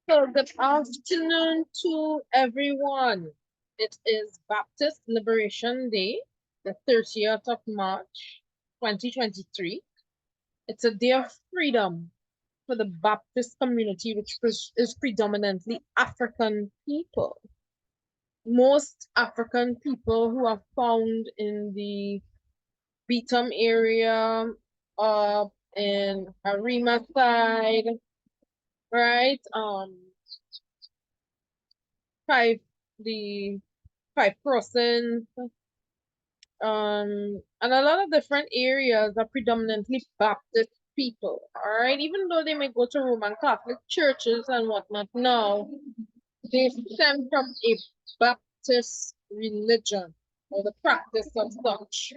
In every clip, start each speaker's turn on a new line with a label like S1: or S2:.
S1: So good afternoon to everyone. It is Baptist Liberation Day, the 30th of March, 2023. It's a day of freedom for the Baptist community, which is predominantly African people. Most African people who are found in the Beetham area, in Arima side, right? Five the Five Crossings, and a lot of different areas are predominantly Baptist people. All right, even though they may go to Roman Catholic churches and whatnot, now they stem from a Baptist religion or the practice of such.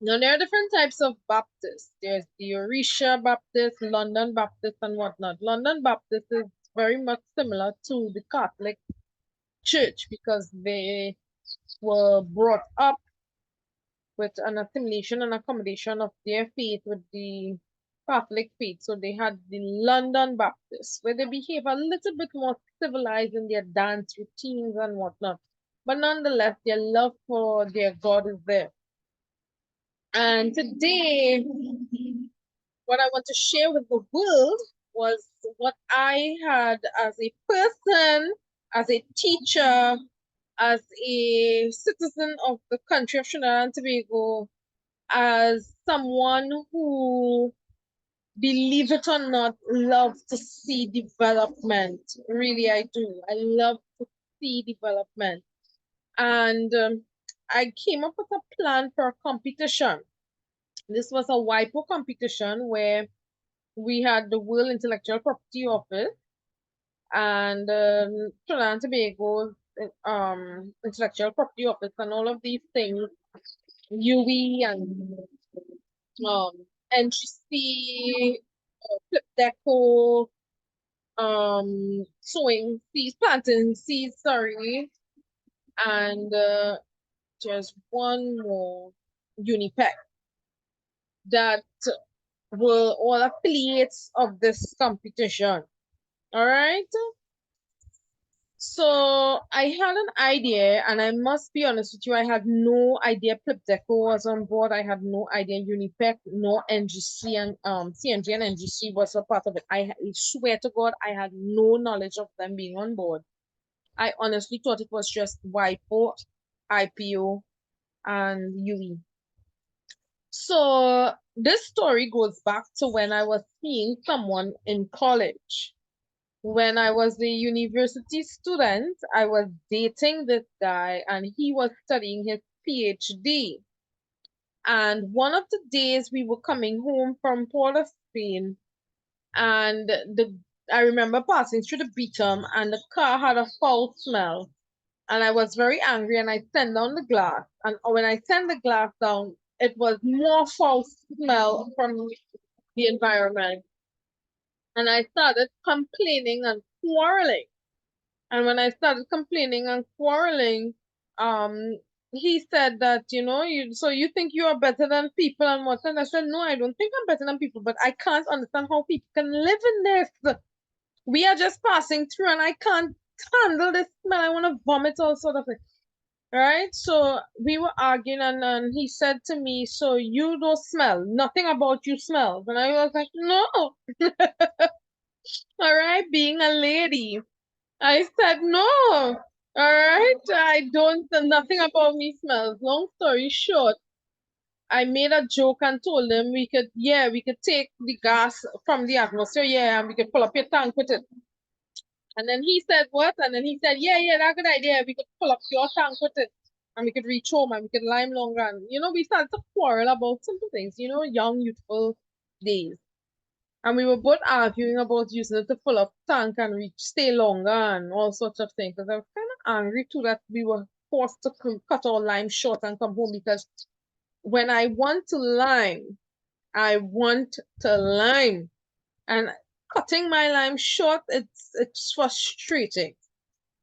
S1: Now there are different types of Baptists. There's the Orisha Baptist, London Baptist, and whatnot. London Baptist is very much similar to the Catholic Church because they were brought up with an assimilation and accommodation of their faith with the Catholic faith. So they had the London Baptists, where they behave a little bit more civilized in their dance routines and whatnot. But nonetheless, their love for their God is there. And today, what I want to share with the world was what I had as a person, as a teacher, as a citizen of the country of Trinidad and Tobago, as someone who, believe it or not, loves to see development. Really, I do. I love to see development. And I came up with a plan for a competition. This was a WIPO competition where we had the World Intellectual Property Office and Trinidad and Tobago Intellectual Property Office and all of these things, UE and NGC, Flip Deco, sowing seeds, planting seeds, sorry, and there's one more, Unipec, that were all affiliates of this competition. All right. So I had an idea, and I must be honest with you, I had no idea Flip Deco was on board. I had no idea Unipec, no NGC and CNG and NGC was a part of it. I swear to God, I had no knowledge of them being on board. I honestly thought it was just WIPO, IPO, and UE. So this story goes back to when I was seeing someone in college. When I was a university student, I was dating this guy and he was studying his PhD. And one of the days we were coming home from Port of Spain, and I remember passing through the Beetham and the car had a foul smell. And I was very angry and I sent down the glass. And when I sent the glass down, it was more foul smell from the environment. And I started complaining and quarreling. And when I started complaining and quarreling, um, he said that, you think you are better than people and what? And I said, no, I don't think I'm better than people, but I can't understand how people can live in this. We are just passing through and I can't handle this smell. I want to vomit, all sort of things. Right? So we were arguing and he said to me, so you don't smell, nothing about you smells. And I was like, no. All right, being a lady. I said, no. All right, I don't, nothing about me smells. Long story short, I made a joke and told him we could take the gas from the atmosphere, yeah, and we could pull up your tank with it. And then he said, what? And then he said, yeah, that's a good idea. We could pull up your tank with it. And we could reach home and we could lime longer. And, we started to quarrel about simple things, young, youthful days. And we were both arguing about using it to fill up tank and reach, stay longer and all sorts of things. Because I was kind of angry too that we were forced to cut our lime short and come home because when I want to lime, I want to lime. And cutting my lime short, it's frustrating.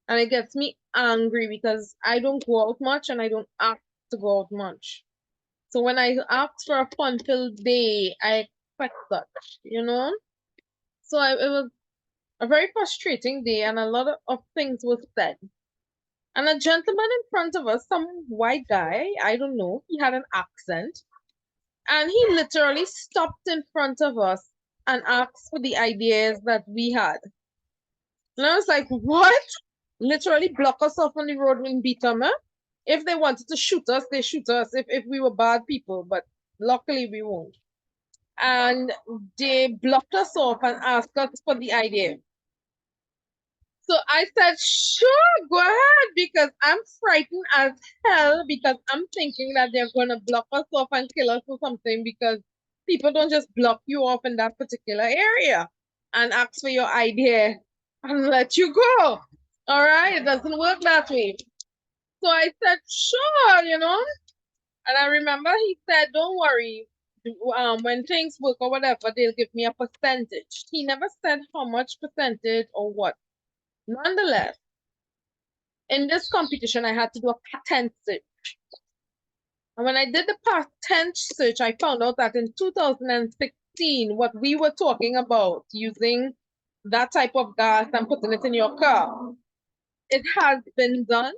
S1: And it gets me angry because I don't go out much and I don't ask to go out much. So when I ask for a fun-filled day, I expect that, So it was a very frustrating day, and a lot of things were said. And a gentleman in front of us, some white guy, I don't know, he had an accent, and he literally stopped in front of us and asked for the ideas that we had. And I was like, what? Literally block us off on the road in Beetham, eh? If they wanted to shoot us, they shoot us if we were bad people, but luckily we won't. And they blocked us off and asked us for the idea. So I said, sure, go ahead, because I'm frightened as hell because I'm thinking that they're going to block us off and kill us or something because people don't just block you off in that particular area and ask for your idea and let you go. All right, it doesn't work that way. So I said, sure, And I remember he said, don't worry, when things work or whatever, they'll give me a percentage. He never said how much percentage or what. Nonetheless, in this competition, I had to do a patent search. And when I did the patent search, I found out that in 2016, what we were talking about, using that type of gas and putting it in your car, it has been done.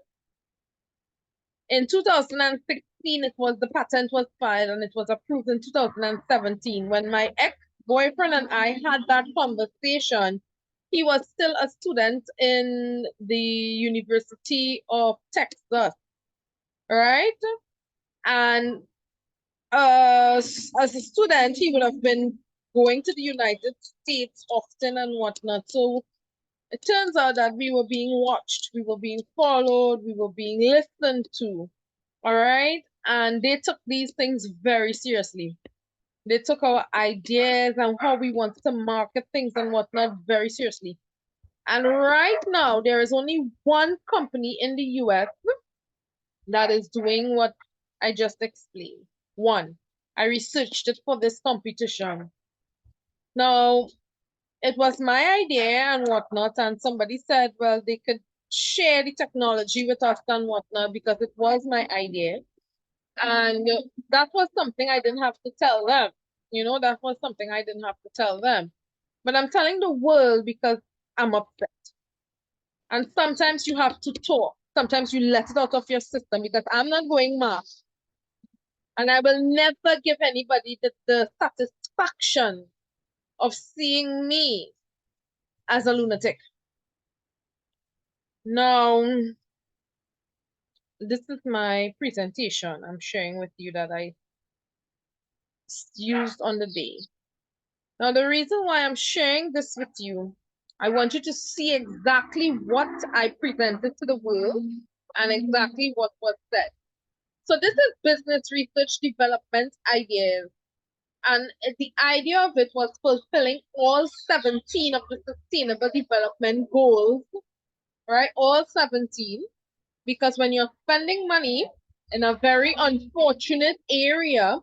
S1: In 2016, the patent was filed and it was approved in 2017. When my ex-boyfriend and I had that conversation, he was still a student in the University of Texas, right? And as a student, he would have been going to the United States often and whatnot. So it turns out that we were being watched, we were being followed, we were being listened to. All right. And they took these things very seriously. They took our ideas and how we wanted to market things and whatnot very seriously. And right now, there is only one company in the US that is doing what I just explained. One. I researched it for this competition. Now, it was my idea and whatnot, and somebody said, well, they could share the technology with us and whatnot because it was my idea. And that was something I didn't have to tell them. That was something I didn't have to tell them. But I'm telling the world because I'm upset. And sometimes you have to talk. Sometimes you let it out of your system because I'm not going mad. And I will never give anybody the satisfaction of seeing me as a lunatic. Now, this is my presentation I'm sharing with you that I used on the day. Now, the reason why I'm sharing this with you, I want you to see exactly what I presented to the world and exactly what was said. So this is business research development ideas. And the idea of it was fulfilling all 17 of the sustainable development goals, right? All 17. Because when you're spending money in a very unfortunate area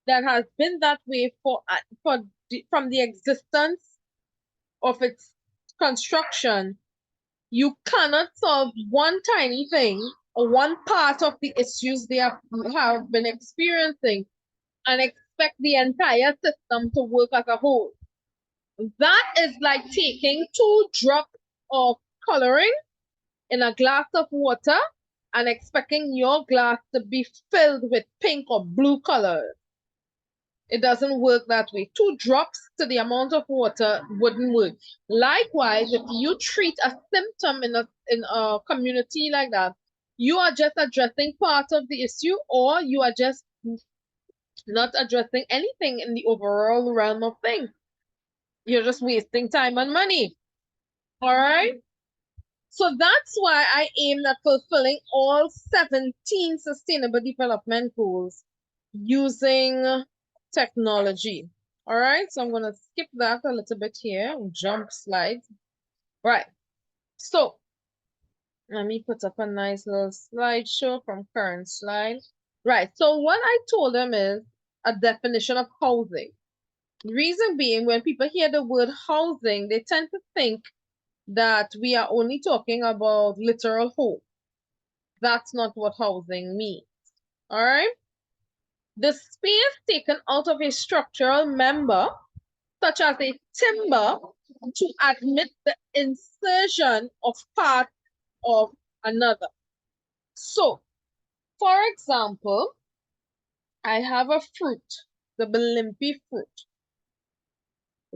S1: that has been that way from the existence of its construction, you cannot solve one tiny thing or one part of the issues they have been experiencing and expect the entire system to work as a whole. That is like taking 2 drops of coloring in a glass of water and expecting your glass to be filled with pink or blue color. It doesn't work that way. 2 drops to the amount of water wouldn't work. Likewise, if you treat a symptom in a community like that, you are just addressing part of the issue, or you are just not addressing anything in the overall realm of things. You're just wasting time and money. All right? So that's why I aimed at fulfilling all 17 sustainable development goals using technology. All right, so I'm going to skip that a little bit here and jump slides. Right, so let me put up a nice little slideshow from current slide. Right, so what I told them is a definition of housing. The reason being, when people hear the word housing, they tend to think that we are only talking about literal home. That's not what housing means. All right. The space taken out of a structural member, such as a timber, to admit the insertion of part of another. So, for example, I have a fruit, the Balimpi fruit.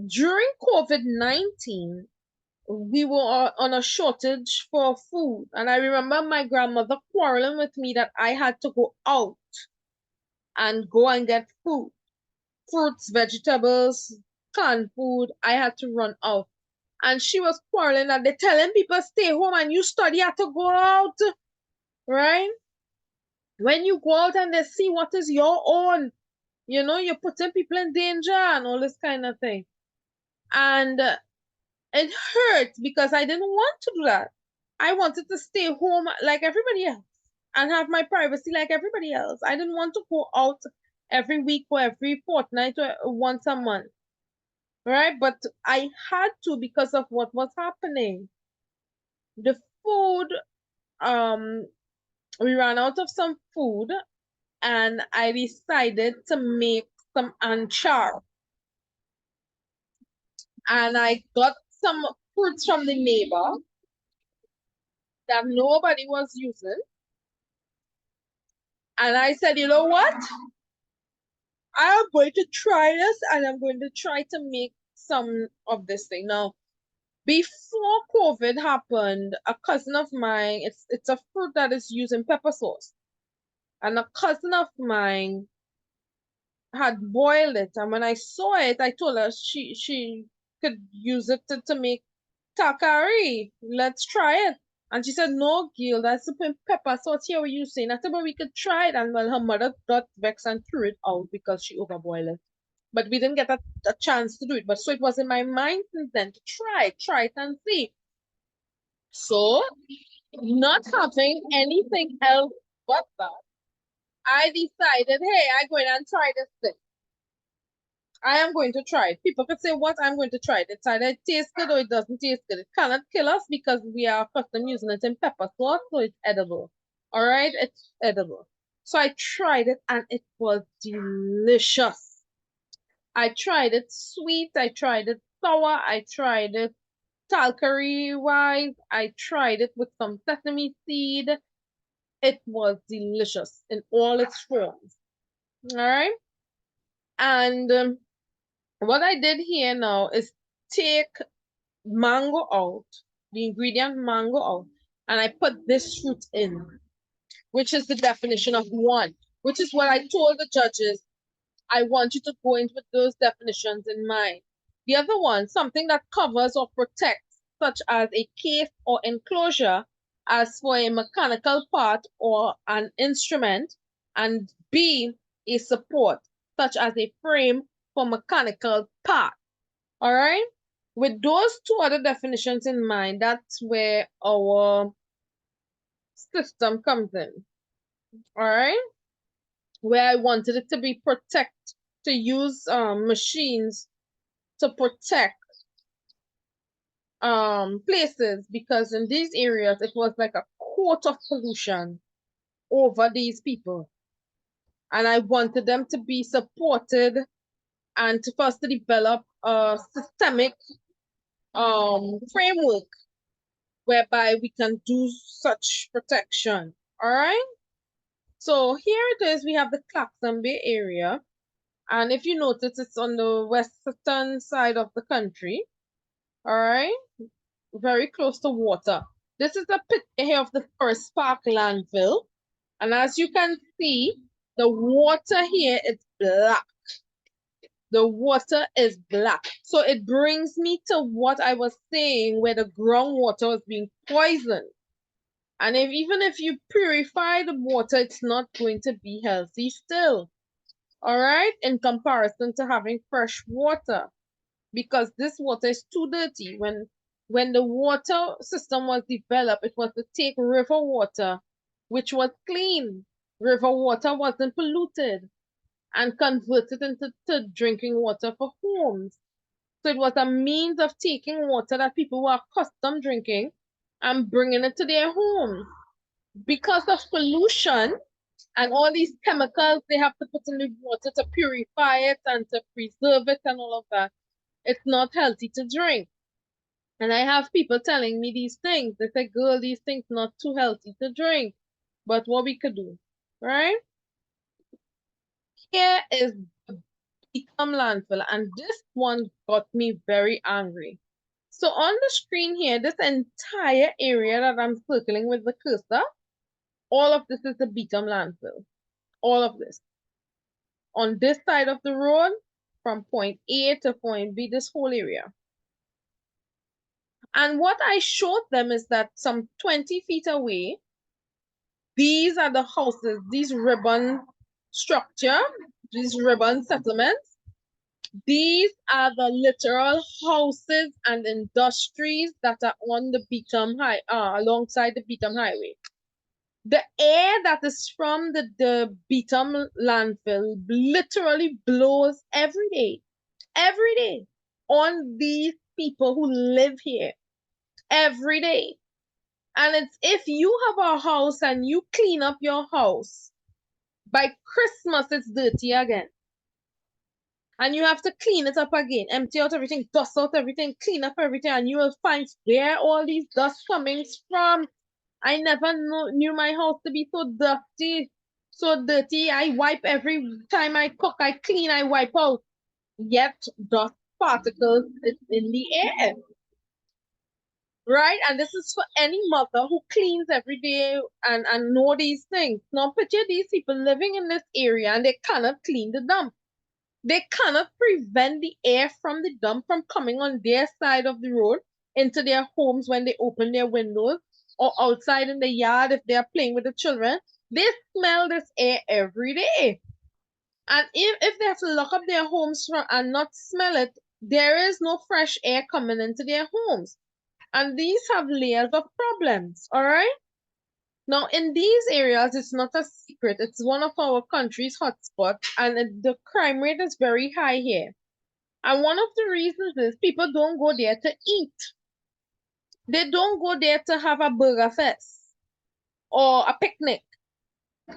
S1: During COVID-19, we were on a shortage for food. And I remember my grandmother quarreling with me that I had to go out and go and get food. Fruits, vegetables, canned food. I had to run out. And she was quarreling that they're telling people stay home and you study, you have to go out. Right? When you go out and they see what is your own, you're putting people in danger and all this kind of thing. And it hurt because I didn't want to do that. I wanted to stay home like everybody else and have my privacy like everybody else. I didn't want to go out every week or every fortnight or once a month. Right? But I had to because of what was happening. The food, we ran out of some food and I decided to make some anchar. And I got some fruits from the neighbor that nobody was using. And I said, you know what? I am going to try this and I'm going to try to make some of this thing. Now, before COVID happened, a cousin of mine, it's a fruit that is used in pepper sauce. And a cousin of mine had boiled it. And when I saw it, I told her she could use it to make takari. Let's try it. And she said, no, Gil, that's the pepper sauce here. What you saying? I said, but we could try it. And well, her mother got vexed and threw it out because she overboiled it. But we didn't get a chance to do it. But so it was in my mind since then to try it and see. So, not having anything else but that, I decided, hey, I'm going and try this thing. I am going to try it. People could say, what? I'm going to try it. It's either it tastes good or it doesn't taste good. It cannot kill us because we are accustomed using it in pepper sauce, so it's edible. All right? It's edible. So I tried it and it was delicious. I tried it sweet. I tried it sour. I tried it talcary wise. I tried it with some sesame seed. It was delicious in all its forms. All right? And what I did here now is take mango out, the ingredient mango out, and I put this fruit in, which is the definition of one, which is what I told the judges. I want you to go in with those definitions in mind. The other one, something that covers or protects, such as a case or enclosure, as for a mechanical part or an instrument, and B, a support, such as a frame for mechanical part. All right? With those two other definitions in mind, that's where our system comes in. All right? Where I wanted it to be to use machines to protect places, because in these areas it was like a court of pollution over these people. And I wanted them to be supported and to first to develop a systemic framework whereby we can do such protection. All right. So here it is. We have the Claxton Bay area. And if you notice, it's on the western side of the country. All right. Very close to water. This is a picture here of the first Park landfill. And as you can see, the water here is black. The water is black. So it brings me to what I was saying, where the groundwater was being poisoned. And even if you purify the water, it's not going to be healthy still. All right? In comparison to having fresh water. Because this water is too dirty. When the water system was developed, it was to take river water, which was clean. River water wasn't polluted, and convert it into drinking water for homes. So it was a means of taking water that people were accustomed drinking and bringing it to their homes. Because of pollution and all these chemicals they have to put in the water to purify it and to preserve it and all of that, it's not healthy to drink. And I have people telling me these things. They say, girl, these things not too healthy to drink. But what we could do, right? Here is Beetham Landfill, and this one got me very angry. So on the screen here, this entire area that I'm circling with the cursor, all of this is the Beetham Landfill. All of this. On this side of the road, from point A to point B, this whole area. And what I showed them is that some 20 feet away, these are the houses, these ribbon structure, these ribbon settlements. These are the literal houses and industries that are on the Beetham High, alongside the Beetham Highway. The air that is from the Beetham landfill literally blows every day on these people who live here every day. And it's if you have a house and you clean up your house, by Christmas it's dirty again. And you have to clean it up again, empty out everything, dust out everything, clean up everything, and you will find where all these dust coming from. I never knew my house to be so dirty. So dirty. I wipe every time I cook, I clean, I wipe out. Yet dust particles is in the air. Right? And this is for any mother who cleans every day and know these things. Now picture these people living in this area and they cannot clean the dump. They cannot prevent the air from the dump from coming on their side of the road into their homes when they open their windows or outside in the yard if they are playing with the children. They smell this air every day. And if they have to lock up their homes and not smell it, there is no fresh air coming into their homes. And these have layers of problems, all right? Now, in these areas, it's not a secret. It's one of our country's hotspots, and the crime rate is very high here. And one of the reasons is people don't go there to eat. They don't go there to have a burger fest or a picnic.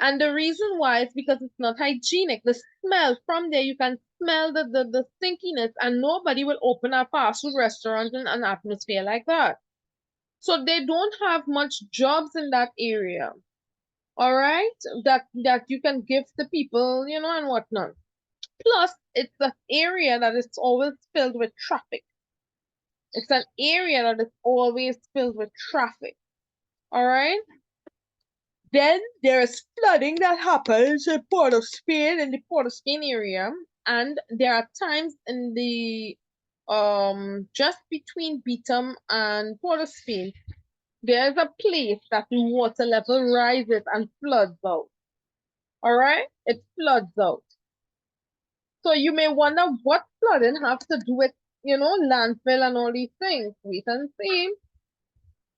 S1: And the reason why is because it's not hygienic. The smell from there, you can smell the stinkiness, and nobody will open a fast food restaurant in an atmosphere like that. So they don't have much jobs in that area. All right, that you can give the people, and whatnot. Plus, it's an area that is always filled with traffic. It's an area that is always filled with traffic. All right. Then there is flooding that happens in Port of Spain, in the Port of Spain area, and there are times in the just between Beetham and Port of Spain, there's a place that the water level rises and floods out. All right, it floods out. So you may wonder what flooding has to do with, landfill and all these things. Wait and see.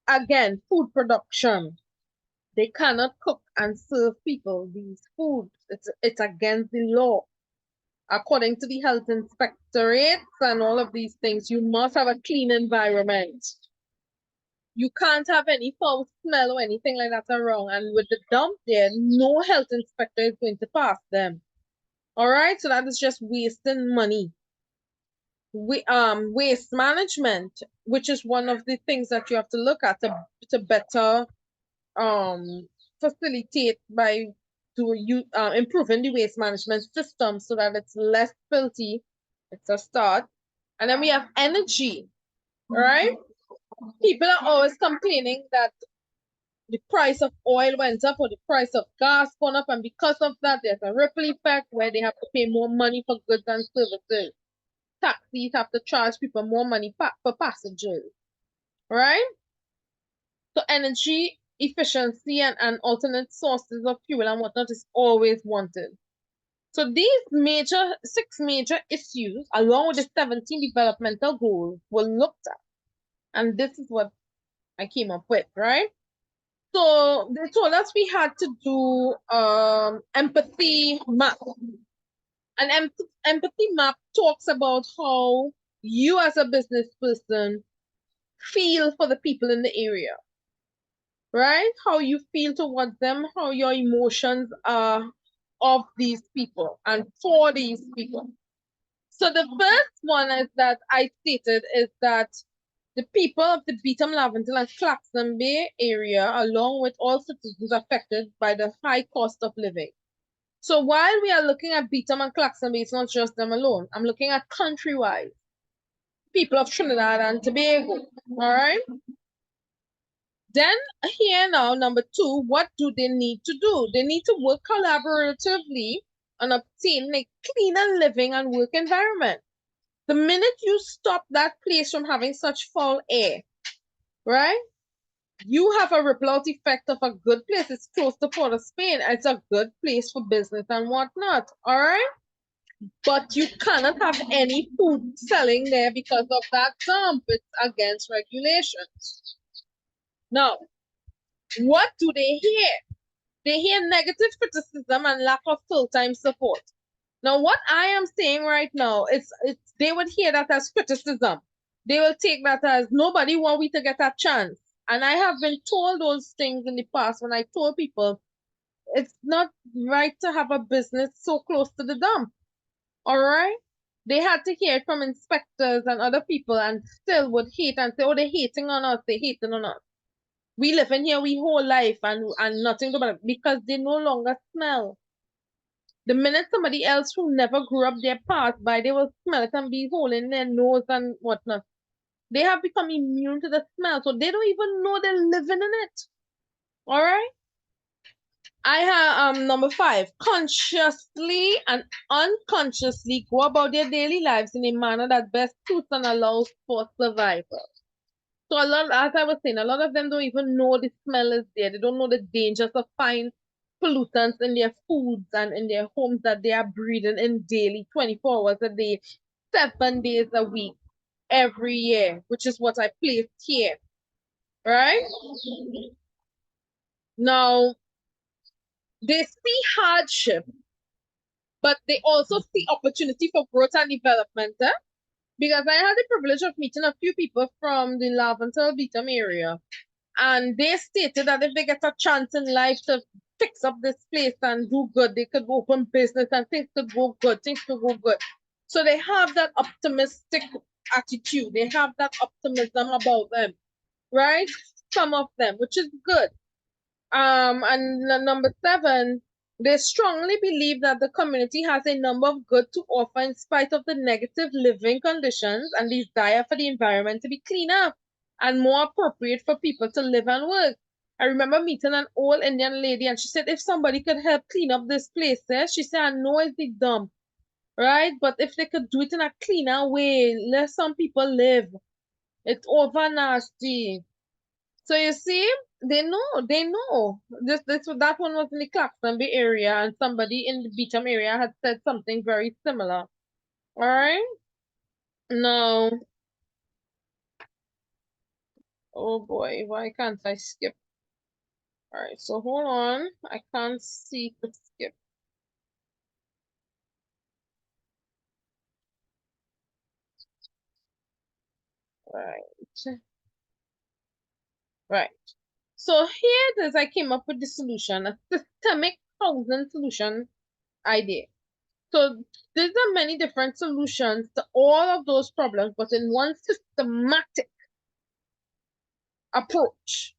S1: Again, food production. They cannot cook and serve people these foods. It's against the law. According to the health inspectorates and all of these things, you must have a clean environment. You can't have any foul smell or anything like that around. And with the dump there, no health inspector is going to pass them. All right, so that is just wasting money. Waste management, which is one of the things that you have to look at to better facilitate by improving the waste management system so that it's less filthy. It's a start. And then we have energy, right? People are always complaining that the price of oil went up or the price of gas gone up, and because of that, there's a ripple effect where they have to pay more money for goods and services. Taxis have to charge people more money for passengers, right? So energy efficiency and alternate sources of fuel and whatnot is always wanted. So these six major issues, along with the 17 developmental goals, were looked at. And this is what I came up with, right? So they told us we had to do empathy map. An empathy map talks about how you as a business person feel for the people in the area, right? How you feel towards them, how your emotions are of these people and for these people. So the first one is that I stated is that The people of the Beetham, Landfill and Claxton Bay area, along with all citizens affected by the high cost of living. So while we are looking at Beetham and Claxton Bay, it's not just them alone. I'm looking at countrywide. People of Trinidad and Tobago. All right. Then here now, number 2, what do they need to do? They need to work collaboratively on obtaining a cleaner living and work environment. The minute you stop that place from having such foul air, right? You have a ripple out effect of a good place. It's close to Port of Spain. It's a good place for business and whatnot. All right. But you cannot have any food selling there because of that dump. It's against regulations. Now, what do they hear? They hear negative criticism and lack of full-time support. Now, what I am saying right now is they would hear that as criticism. They will take that as nobody want we to get a chance. And I have been told those things in the past when I told people it's not right to have a business so close to the dump. All right? They had to hear it from inspectors and other people and still would hate and say, oh, they're hating on us, they're hating on us. We live in here we whole life and nothing about it because they no longer smell. The minute somebody else who never grew up there pass by, they will smell it and be holding their nose and whatnot. They have become immune to the smell, so they don't even know they're living in it. All right. I have number 5. Consciously and unconsciously go about their daily lives in a manner that best suits and allows for survival. So a lot, as I was saying, a lot of them don't even know the smell is there. They don't know the dangers of fine pollutants in their foods and in their homes that they are breathing in daily, 24 hours a day, 7 days a week, every year, which is what I placed here. Right? Now, they see hardship, but they also see opportunity for growth and development. Because I had the privilege of meeting a few people from the Laventille Beetham area. And they stated that if they get a chance in life to fix up this place and do good, they could open business and things could go good, things could go good. So they have that optimistic attitude. They have that optimism about them, right? Some of them, which is good. And number 7, they strongly believe that the community has a number of good to offer in spite of the negative living conditions and desire for the environment to be cleaner and more appropriate for people to live and work. I remember meeting an old Indian lady and she said if somebody could help clean up this place, she said, I know it's the dump, right? But if they could do it in a cleaner way, let some people live. It's over nasty. So you see, they know. That one was in the Claxton Bay area, and somebody in the Beetham area had said something very similar. All right. Now, oh boy, why can't I skip? All right, so hold on. I can't see to skip. Right. Right. So here it is. I came up with the solution, a systemic housing solution idea. So there are many different solutions to all of those problems, but in one systematic approach.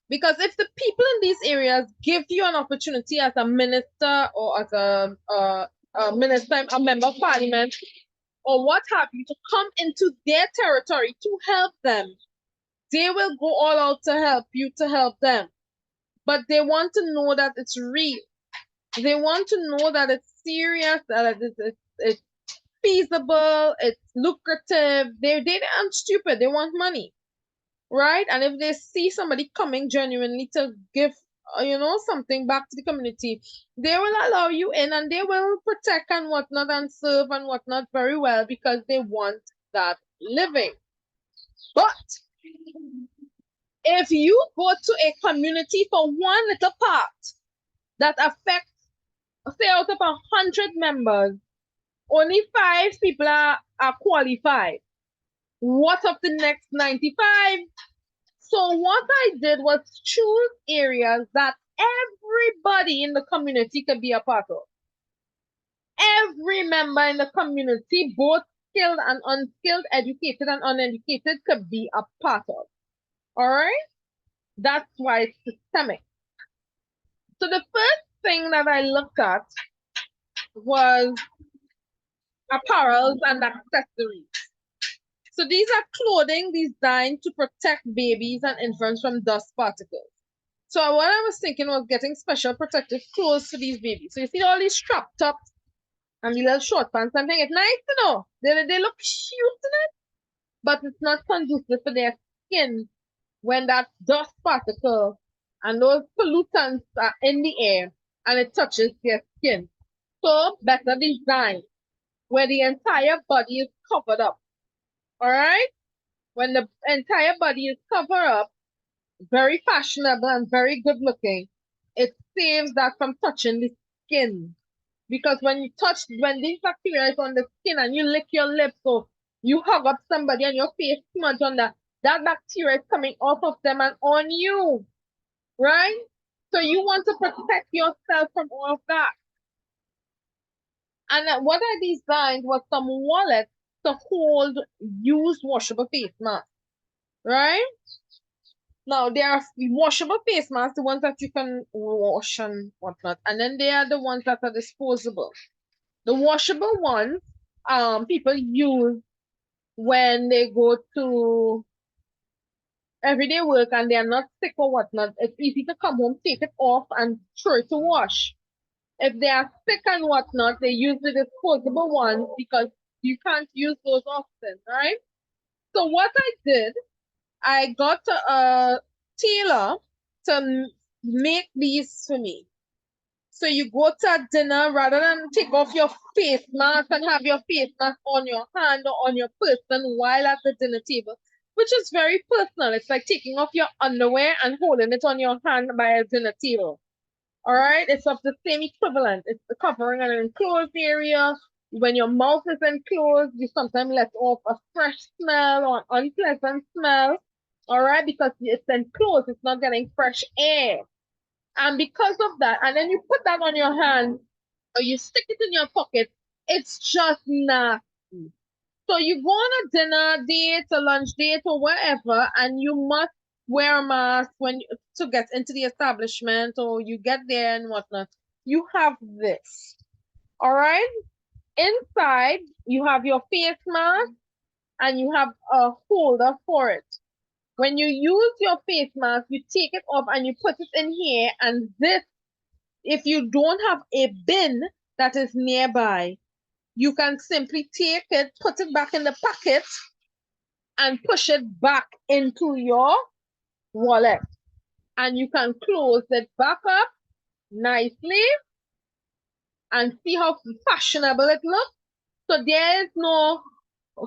S1: Because if the people in these areas give you an opportunity as a minister or as a minister, a member of parliament, or what have you, to come into their territory to help them, they will go all out to help you, to help them. But they want to know that it's real. They want to know that it's serious, that it's feasible, it's lucrative. They aren't stupid. They want money, right? And if they see somebody coming genuinely to give, something back to the community, they will allow you in and they will protect and whatnot and serve and whatnot very well because they want that living. But if you go to a community for one little part that affects, say, out of 100 members, only 5 people are qualified. What of the next 95? So what I did was choose areas that everybody in the community could be a part of. Every member in the community, both skilled and unskilled, educated and uneducated could be a part of. All right? That's why it's systemic. So the first thing that I looked at was apparels and accessories. So these are clothing designed to protect babies and infants from dust particles. So what I was thinking was getting special protective clothes for these babies. So you see all these strap tops and the little short pants and things. It's nice to know. They look cute in it, but it's not conducive for their skin when that dust particle and those pollutants are in the air and it touches their skin. So better design where the entire body is covered up. All right? When the entire body is covered up, very fashionable and very good looking, it saves that from touching the skin. Because when these bacteria is on the skin and you lick your lips or you hug up somebody and your face smudge on that bacteria is coming off of them and on you, right? So you want to protect yourself from all of that. And what I designed was some wallets to hold used washable face masks, right? Now there are washable face masks, the ones that you can wash and whatnot, and then there are the ones that are disposable. The washable ones, people use when they go to everyday work and they are not sick or whatnot. It's easy to come home, take it off, and throw it to wash. If they are sick and whatnot, they use the disposable ones because you can't use those often, right? So what I did, I got a tailor to make these for me. So you go to dinner, rather than take off your face mask and have your face mask on your hand or on your person while at the dinner table, which is very personal. It's like taking off your underwear and holding it on your hand by a dinner table. All right, it's of the same equivalent. It's the covering an enclosed area. When your mouth is enclosed, you sometimes let off a fresh smell or an unpleasant smell. All right, because it's enclosed, it's not getting fresh air. And because of that, and then you put that on your hand or you stick it in your pocket, it's just nasty. So you go on a dinner date, a lunch date, or wherever, and you must wear a mask to get into the establishment, or you get there and whatnot. You have this. All right. Inside, you have your face mask, and you have a holder for it. When you use your face mask, you take it off and you put it in here, and this, if you don't have a bin that is nearby, you can simply take it, put it back in the pocket, and push it back into your wallet. And you can close it back up nicely and see how fashionable it looks. So there is no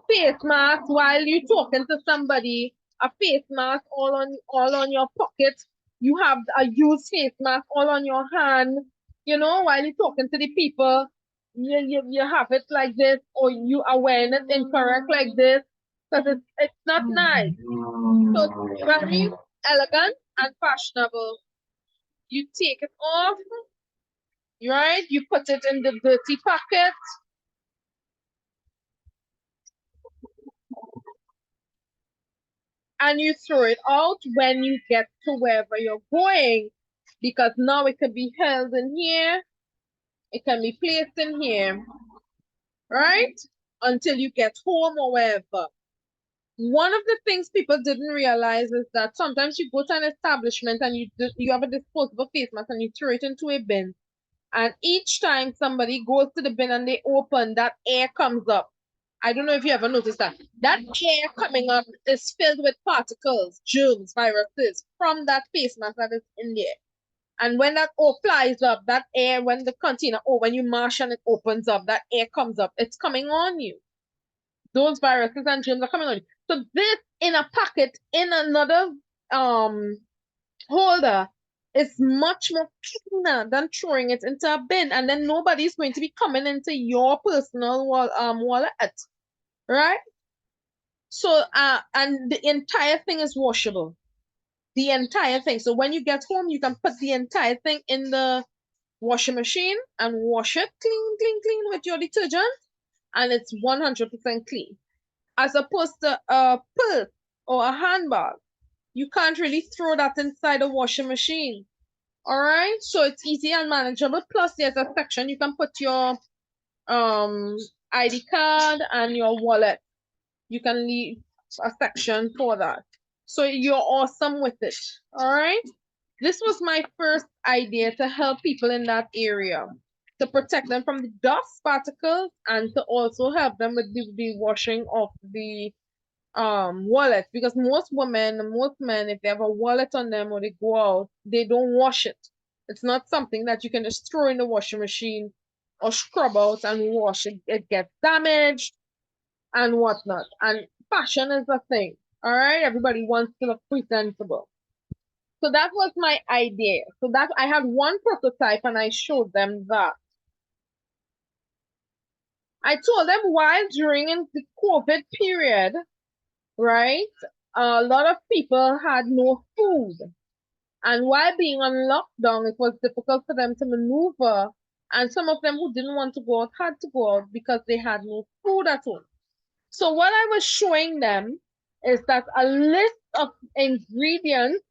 S1: face mask while you're talking to somebody, a face mask all on your pocket. You have a used face mask all on your hand, while you're talking to the people. You have it like this, or you are wearing it incorrect like this, because it's not nice. So it's very elegant and fashionable. You take it off, right? You put it in the dirty pocket. And you throw it out when you get to wherever you're going, because now it can be held in here, it can be placed in here, right? Until you get home or wherever. One of the things people didn't realize is that sometimes you go to an establishment and you have a disposable face mask and you throw it into a bin. And each time somebody goes to the bin and they open, that air comes up. I don't know if you ever noticed that. That air coming up is filled with particles, germs, viruses from that face mask that is in there. And when that air flies up, that air, when the container, or when you mash and it opens up, that air comes up, it's coming on you. Those viruses and germs are coming on you. So this in a packet, in another holder, is much more cleaner than throwing it into a bin, and then nobody's going to be coming into your personal wallet, right? So and the entire thing is washable, the entire thing. So when you get home, you can put the entire thing in the washing machine and wash it clean with your detergent, and it's 100% clean. As opposed to a purse or a handbag, you can't really throw that inside a washing machine. All right, so it's easy and manageable. Plus, there's a section you can put your um ID card and your wallet. You can leave a section for that. So you're awesome with it. All right. This was my first idea to help people in that area, to protect them from the dust particles and to also help them with the washing of the wallet, because most women, most men, if they have a wallet on them or they go out, they don't wash it. It's not something that you can just throw in the washing machine or scrub out and wash it. It gets damaged and whatnot. And fashion is a thing. All right, everybody wants to look presentable. So that was my idea. So that I had one prototype and I showed them that. I told them while during the COVID period, right? A lot of people had no food. And while being on lockdown, it was difficult for them to maneuver. And some of them who didn't want to go out had to go out because they had no food at home. So what I was showing them is that a list of ingredients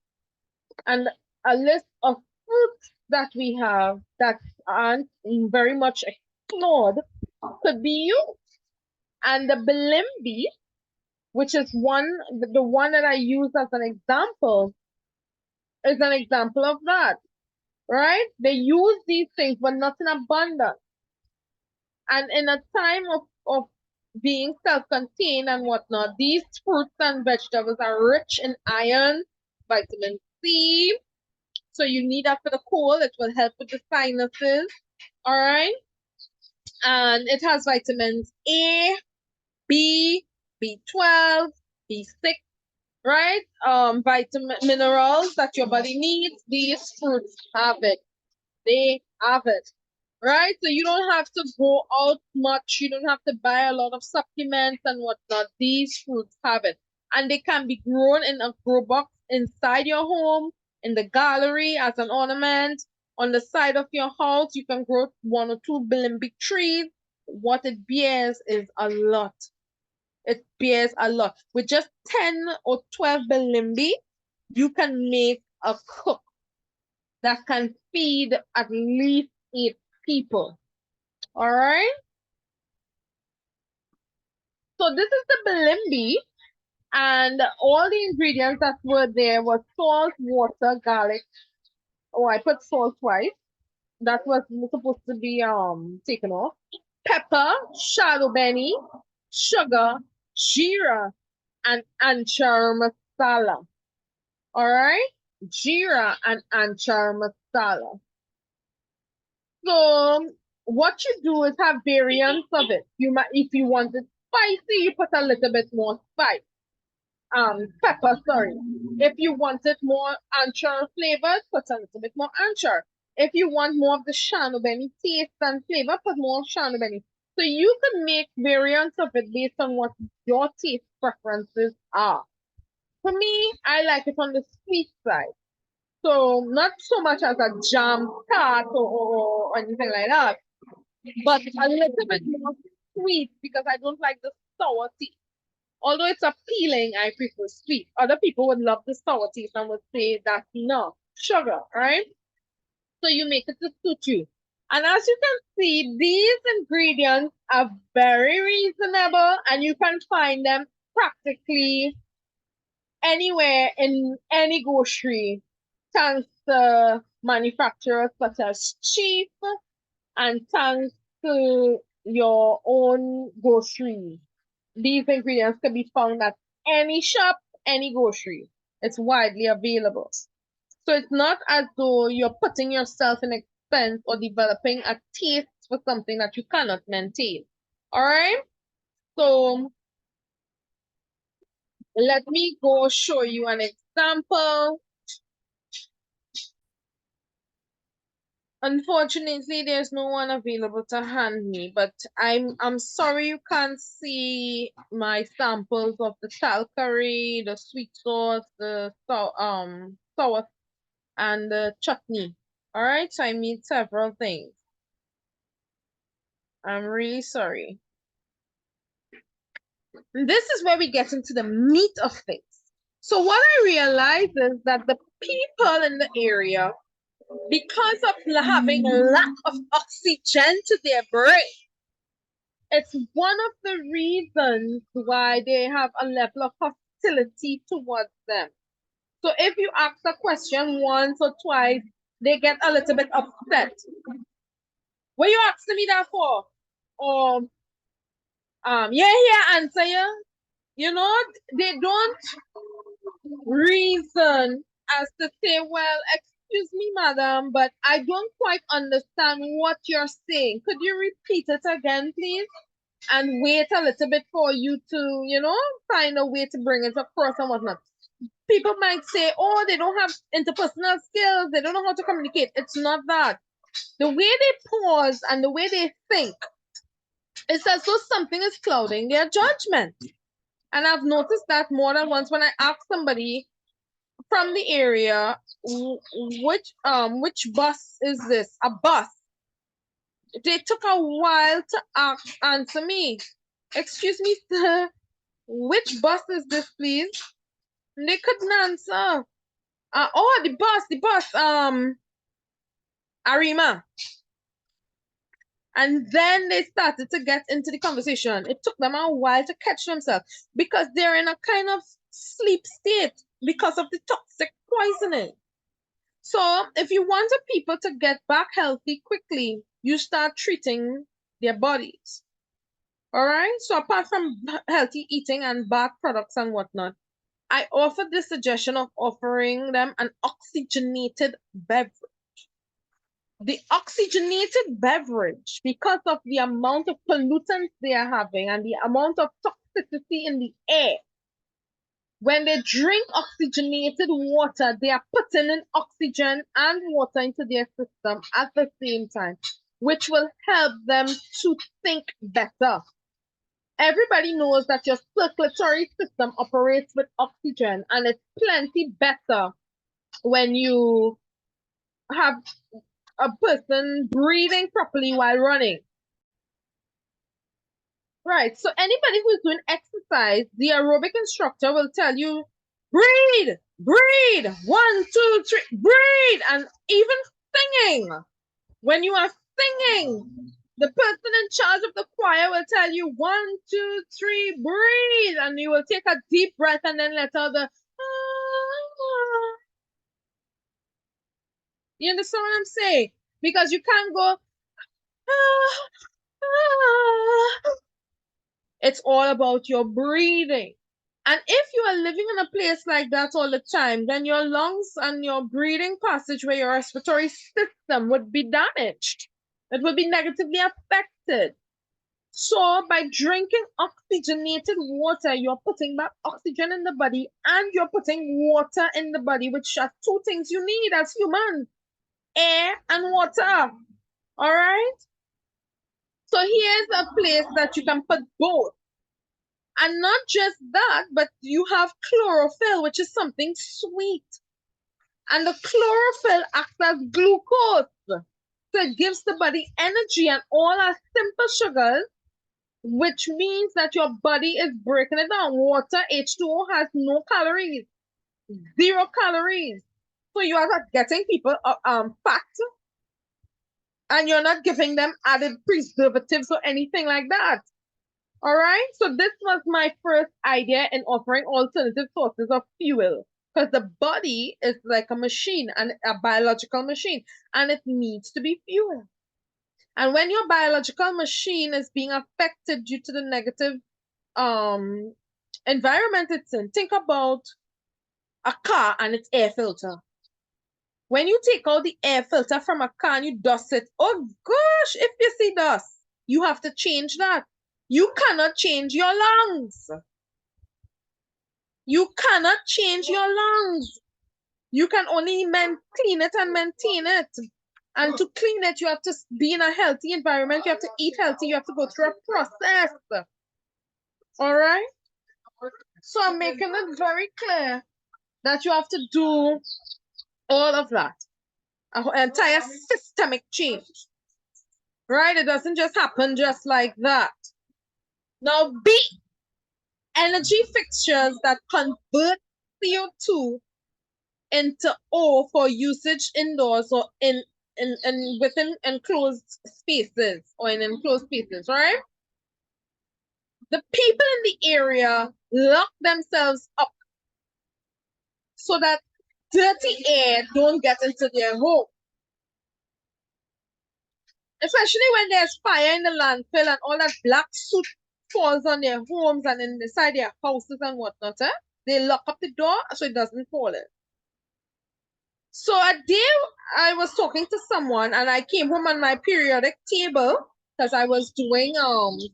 S1: and a list of fruits that we have that aren't very much explored could be used. And the bilimbi, which is the one that I use as an example, is an example of that, right? They use these things, but not in abundance. And in a time of being self-contained and whatnot, these fruits and vegetables are rich in iron, vitamin C. So you need that for the cold. It will help with the sinuses. All right. And it has vitamins A, B, B12, B6, right? Vitamin minerals that your body needs. These fruits have it. They have it. Right? So you don't have to go out much. You don't have to buy a lot of supplements and whatnot. These fruits have it. And they can be grown in a grow box inside your home, in the gallery as an ornament. On the side of your house, you can grow one or two bilimbic trees. What it bears is a lot. It bears a lot. With just 10 or 12 bilimbi, you can make a cook that can feed at least 8 people. All right. So this is the bilimbi, and all the ingredients that were there was salt, water, garlic. Oh, I put salt twice. That was supposed to be taken off. Pepper, shadow benny, sugar, jeera, and anchar masala. All right, jeera and anchar masala. So what you do is have variants of it. You might, if you want it spicy, you put a little bit more spice. Pepper, sorry. If you want it more anchor flavored, put a little bit more anchor. If you want more of the shanobeni taste and flavor, put more shanobeni. So you can make variants of it based on what your taste preferences are. For me, I like it on the sweet side. So not so much as a jam tart or anything like that, but a little bit more sweet because I don't like the sour taste. Although it's appealing, I prefer sweet. Other people would love the sour taste and would say that's enough. Sugar, right? So you make it to suit you. And as you can see, these ingredients are very reasonable and you can find them practically anywhere in any grocery, thanks to manufacturers such as Chief and thanks to your own grocery. These ingredients can be found at any shop, any grocery. It's widely available. So it's not as though you're putting yourself in expense or developing a taste for something that you cannot maintain. All right. So let me go show you an example. Unfortunately, there's no one available to hand me, but I'm sorry you can't see my samples of the sal curry, the sweet sauce, the sour and the chutney. All right, so I made several things. I'm really sorry. This is where we get into the meat of things. So what I realized is that the people in the area, because of having lack of oxygen to their brain, it's one of the reasons why they have a level of hostility towards them. So if you ask a question once or twice, they get a little bit upset. What you asking me that for? Or yeah, answer you. You know, they don't reason as to say, well, excuse me, madam, but I don't quite understand what you're saying. Could you repeat it again, please? And wait a little bit for you to, find a way to bring it across and whatnot. People might say, oh, they don't have interpersonal skills, they don't know how to communicate. It's not that. The way they pause and the way they think, it's as though something is clouding their judgment. And I've noticed that more than once when I ask somebody from the area, which bus is this? A bus. They took a while to answer me. Excuse me, sir, which bus is this, please? And they couldn't answer. Oh, the bus, Arima. And then they started to get into the conversation. It took them a while to catch themselves because they're in a kind of sleep state because of the toxic poisoning. So if you want the people to get back healthy quickly, you start treating their bodies. All right. So apart from healthy eating and bath products and whatnot, I offered the suggestion of offering them an oxygenated beverage. The oxygenated beverage, because of the amount of pollutants they are having and the amount of toxicity in the air, when they drink oxygenated water, they are putting in oxygen and water into their system at the same time, which will help them to think better. Everybody knows that your circulatory system operates with oxygen, and it's plenty better when you have a person breathing properly while running. Right. So anybody who's doing exercise, the aerobic instructor will tell you, breathe, breathe, 1, 2, 3, breathe, and even singing. When you are singing, the person in charge of the choir will tell you 1, 2, 3, breathe, and you will take a deep breath and then let out the. You understand what I'm saying? Because you can't go. It's all about your breathing. And if you are living in a place like that all the time, then your lungs and your breathing passageway, your respiratory system would be damaged. It would be negatively affected. So by drinking oxygenated water, you're putting back oxygen in the body and you're putting water in the body, which are two things you need as humans, air and water. All right? So here's a place that you can put both. And not just that, but you have chlorophyll, which is something sweet. And the chlorophyll acts as glucose. So it gives the body energy and all our simple sugars, which means that your body is breaking it down. Water, H2O, has no calories, 0 calories. So you are not getting people fat, and you're not giving them added preservatives or anything like that. All right. So this was my first idea in offering alternative sources of fuel, because the body is like a machine, and a biological machine, and it needs to be fueled. And when your biological machine is being affected due to the negative environment it's in, think about a car and its air filter. When you take out the air filter from a car and you dust it, oh gosh, if you see dust, you have to change that. You cannot change your lungs. You cannot change your lungs. You can only clean it and maintain it. And to clean it, you have to be in a healthy environment. You have to eat healthy. You have to go through a process. All right? So I'm making it very clear that you have to do all of that. An entire systemic change. Right? It doesn't just happen just like that. Now, B. energy fixtures that convert CO2 into O for usage indoors or in within enclosed spaces or in enclosed spaces, right? The people in the area lock themselves up so that dirty air don't get into their home. Especially when there's fire in the landfill and all that black soot falls on their homes and inside their houses and whatnot. They lock up the door so it doesn't fall in. So a day I was talking to someone and I came home on my periodic table because I was doing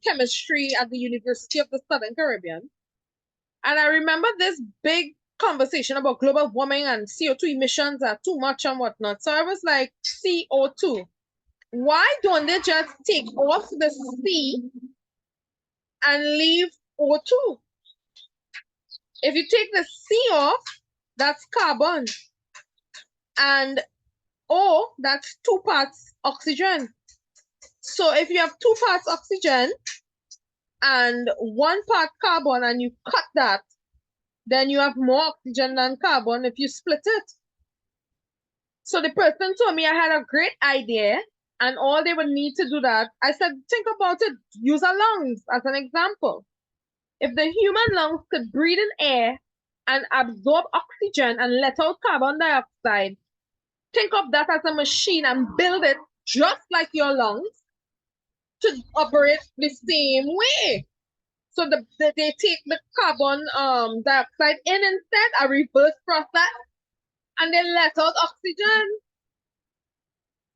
S1: chemistry at the University of the Southern Caribbean. And I remember this big conversation about global warming and CO2 emissions are too much and whatnot. So I was like, CO2. Why don't they just take off the C and leave O2? If you take the C off, that's carbon. And O, that's 2 parts oxygen. So if you have 2 parts oxygen and 1 part carbon and you cut that, then you have more oxygen than carbon if you split it. So the person told me I had a great idea and all they would need to do that. I said, think about it. Use our lungs as an example. If the human lungs could breathe in air and absorb oxygen and let out carbon dioxide, think of that as a machine and build it just like your lungs to operate the same way. So they take the carbon dioxide in instead, a reverse process, and they let out oxygen.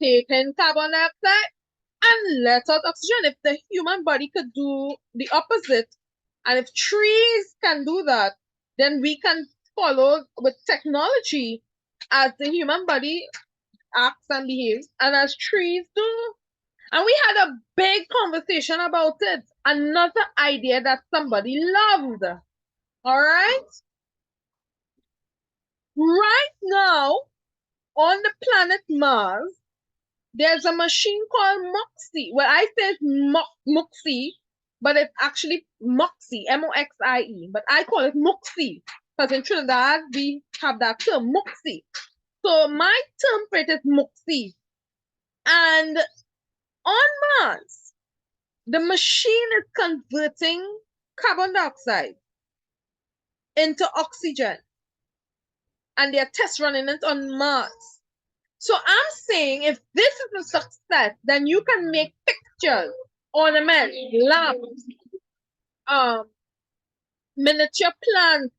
S1: Take in carbon dioxide and let out oxygen. If the human body could do the opposite, and if trees can do that, then we can follow with technology as the human body acts and behaves, and as trees do. And we had a big conversation about it. Another idea that somebody loved. All right? Right now, on the planet Mars, there's a machine called Moxie. Well, I said Moxie, but it's actually Moxie, Moxie. But I call it Moxie because in Trinidad we have that term, Moxie. So my term for it is Moxie. And on Mars, the machine is converting carbon dioxide into oxygen. And they're test running it on Mars. So I'm saying if this is a success, then you can make pictures, ornaments, lamps, miniature plants,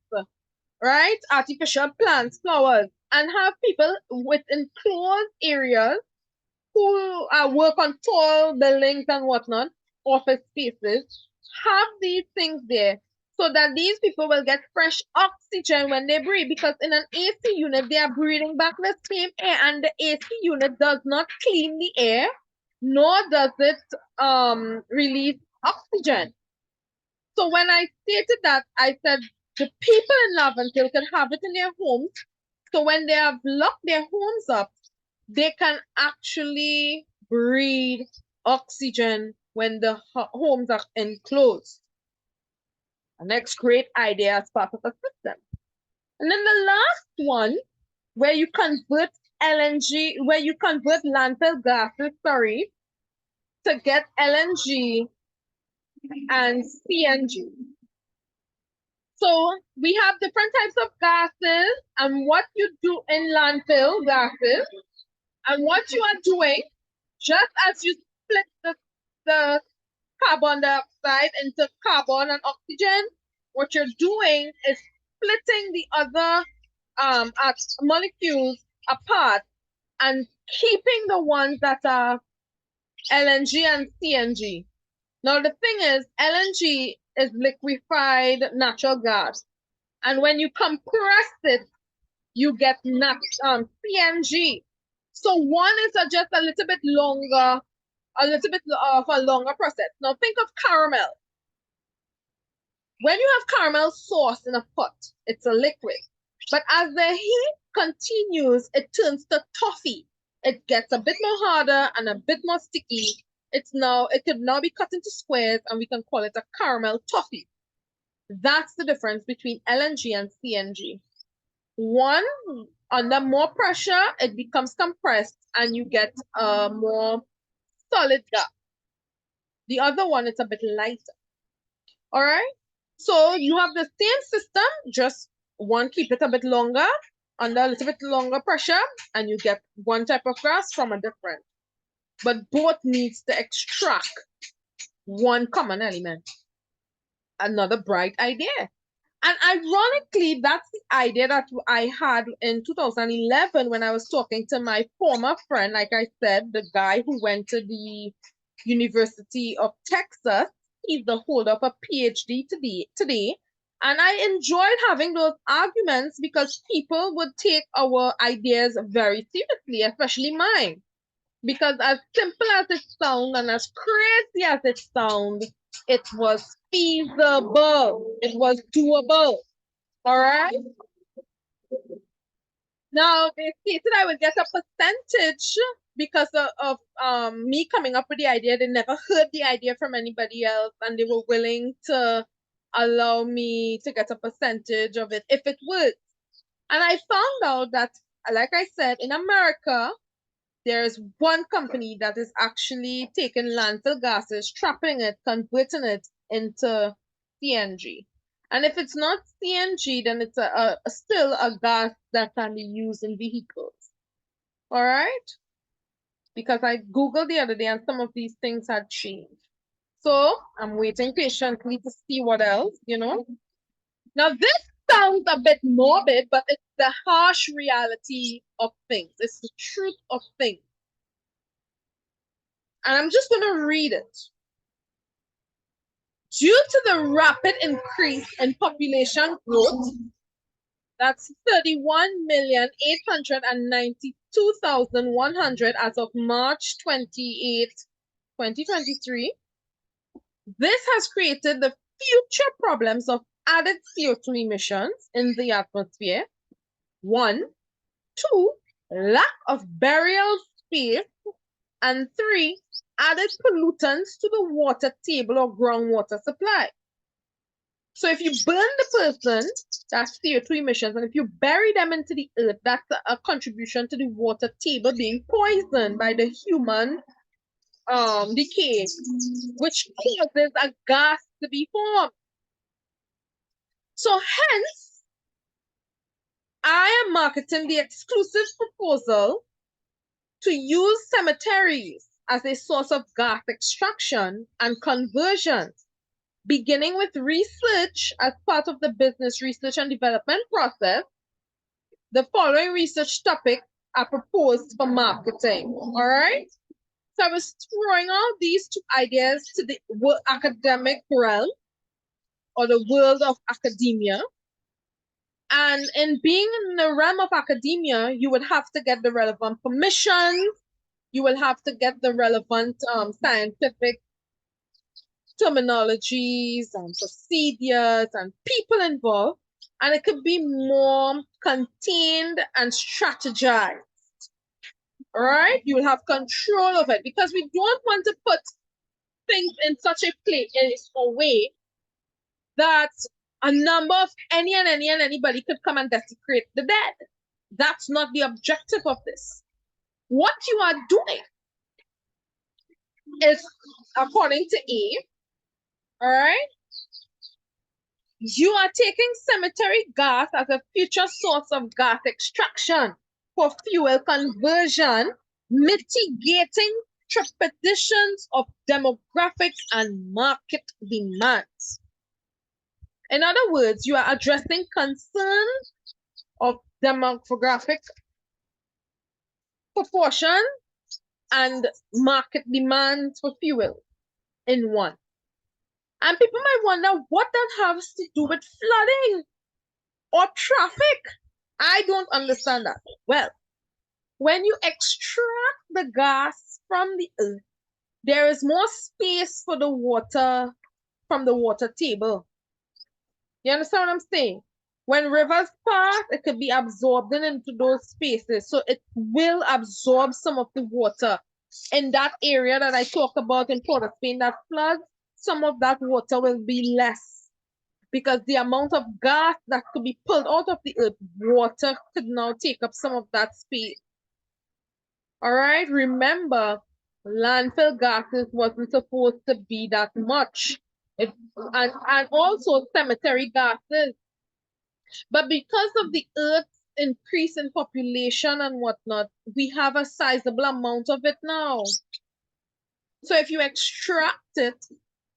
S1: right? Artificial plants, flowers, and have people with enclosed areas who work on tall buildings and whatnot, office spaces, have these things there so that these people will get fresh oxygen when they breathe. Because in an AC unit, they are breathing back the same air, and the AC unit does not clean the air, nor does it release oxygen. So when I stated that, I said the people in Laventille can have it in their homes. So when they have locked their homes up, they can actually breathe oxygen when the homes are enclosed. The next great idea as part of a system. And then the last one, where you convert LNG, where you convert landfill gases, to get LNG and CNG. So we have different types of gases and what you do in landfill gases and what you are doing, just as you split the carbon dioxide into carbon and oxygen, what you're doing is splitting the other molecules apart and keeping the ones that are LNG and CNG. Now the thing is, LNG is liquefied natural gas, and when you compress it, you get CNG. So one is just a little bit longer, a little bit of a longer process. Now think of caramel. When you have caramel sauce in a pot, it's a liquid. But as the heat continues, it turns to toffee. It gets a bit more harder and a bit more sticky. It could now be cut into squares and we can call it a caramel toffee. That's the difference between LNG and CNG. One, under more pressure, it becomes compressed and you get a more solid gas. The other one, it's a bit lighter. All right. So you have the same system, just one keep it a bit longer, under a little bit longer pressure, and you get one type of gas from a different. But both needs to extract one common element. Another bright idea. And ironically, that's the idea that I had in 2011 when I was talking to my former friend, like I said, the guy who went to the University of Texas. He's the holder of a PhD today. And I enjoyed having those arguments because people would take our ideas very seriously, especially mine. Because as simple as it sounds and as crazy as it sounds, it was feasible. It was doable. All right. Now they stated I would get a percentage because of me coming up with the idea. They never heard the idea from anybody else, and they were willing to allow me to get a percentage of it if it works. And I found out that, like I said, in America, there is one company that is actually taking landfill gases, trapping it, converting it into CNG. And if it's not CNG, then it's still a gas that can be used in vehicles. All right? Because I Googled the other day and some of these things had changed. So I'm waiting patiently to see what else, you know. Now, this sounds a bit morbid, but it's the harsh reality of things. It's the truth of things. And I'm just going to read it. Due to the rapid increase in population growth, that's 31,892,100 as of March 28, 2023. This has created the future problems of added CO2 emissions in the atmosphere. 1, 2, lack of burial space, and 3, added pollutants to the water table or groundwater supply. So if you burn the person, that's CO2 emissions, and if you bury them into the earth, that's a contribution to the water table being poisoned by the human decay, which causes a gas to be formed. So hence, I am marketing the exclusive proposal to use cemeteries as a source of gas extraction and conversion, beginning with research as part of the business research and development process. The following research topics are proposed for marketing. All right. So I was throwing out these two ideas to the academic realm or the world of academia. And in being in the realm of academia, you would have to get the relevant permissions. You will have to get the relevant scientific terminologies and procedures and people involved. And it could be more contained and strategized. All right, you will have control of it because we don't want to put things in such a place in a way that a number of anybody could come and desecrate the dead. That's not the objective of this. What you are doing is, according to A, all right, you are taking cemetery gas as a future source of gas extraction for fuel conversion, mitigating trepidations of demographics and market demands. In other words, you are addressing concerns of demographic proportion and market demands for fuel in one. And people might wonder what that has to do with flooding or traffic. I don't understand that. Well, when you extract the gas from the earth, there is more space for the water from the water table. You understand what I'm saying? When rivers pass, it could be absorbed into those spaces. So it will absorb some of the water. In that area that I talked about in Port of Spain that floods, some of that water will be less because the amount of gas that could be pulled out of the earth, water could now take up some of that space. All right, remember, landfill gases wasn't supposed to be that much. And also cemetery gases. But because of the earth's increase in population and whatnot, we have a sizable amount of it now. So if you extract it,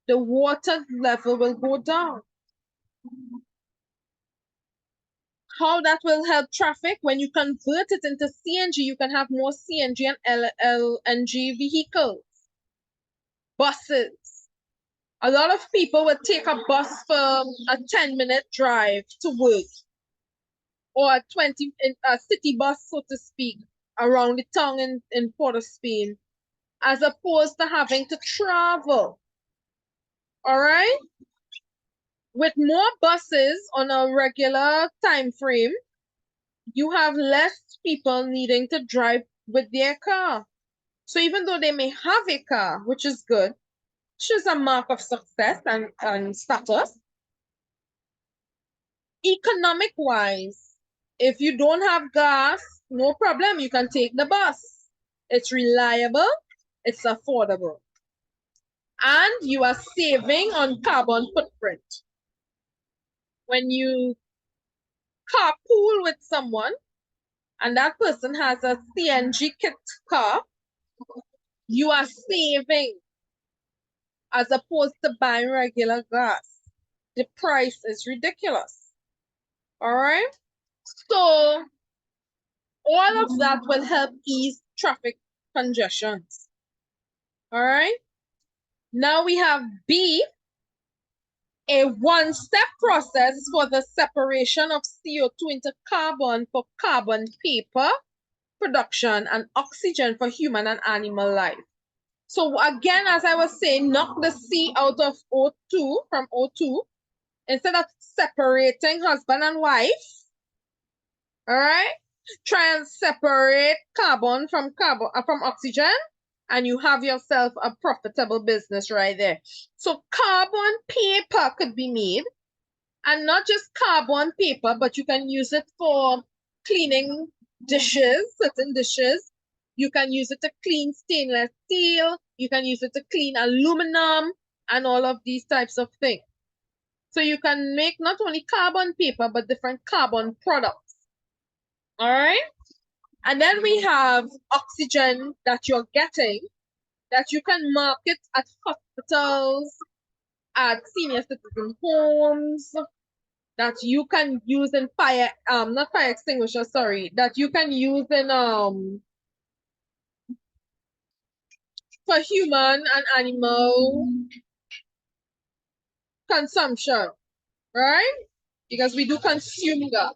S1: the water level will go down. How that will help traffic? When you convert it into CNG, you can have more CNG and LNG vehicles, buses. A lot of people would take a bus for a 10-minute drive to work, or a city bus, so to speak, around the town in Port of Spain, as opposed to having to travel. All right? With more buses on a regular time frame, you have less people needing to drive with their car. So even though they may have a car, which is good, which is a mark of success and status, economic wise, if you don't have gas, no problem, you can take the bus. It's reliable, it's affordable, and you are saving on carbon footprint. When you carpool with someone and that person has a CNG kit car, you are saving as opposed to buying regular gas. The price is ridiculous. All right? So all of that will help ease traffic congestions. All right? Now we have B, a one-step process for the separation of CO2 into carbon for carbon paper production and oxygen for human and animal life. So again, as I was saying, knock the C out of O2 from O2. Instead of separating husband and wife, all right, try and separate carbon from oxygen, and you have yourself a profitable business right there. So carbon paper could be made, and not just carbon paper, but you can use it for cleaning dishes, certain dishes. You can use it to clean stainless steel. You can use it to clean aluminum and all of these types of things. So you can make not only carbon paper, but different carbon products. All right? And then we have oxygen that you're getting that you can market at hospitals, at senior citizen homes, that you can use in not fire extinguisher, sorry, that you can use in for human and animal consumption, right? Because we do consume gas,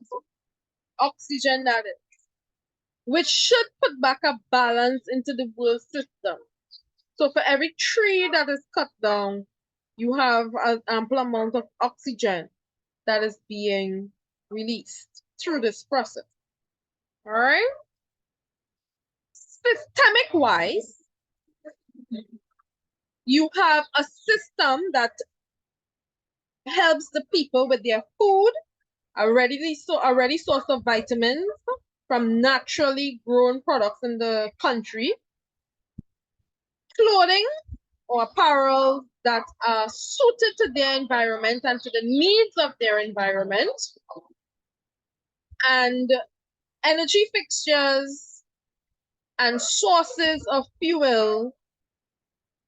S1: oxygen that is, which should put back a balance into the world system. So for every tree that is cut down, you have an ample amount of oxygen that is being released through this process. All right? Systemic wise, you have a system that helps the people with their food, a ready source of vitamins from naturally grown products in the country, clothing or apparel that are suited to their environment and to the needs of their environment, and energy fixtures and sources of fuel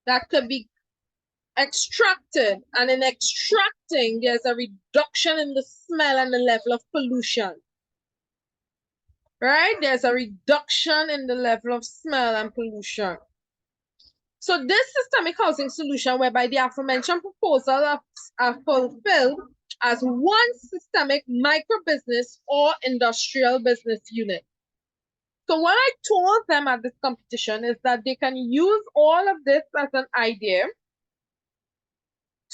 S1: that could be extracted. And in extracting, there's a reduction in the smell and the level of pollution. Right? There's a reduction in the level of smell and pollution. So this systemic housing solution, whereby the aforementioned proposals are fulfilled as one systemic micro business or industrial business unit. So what I told them at this competition is that they can use all of this as an idea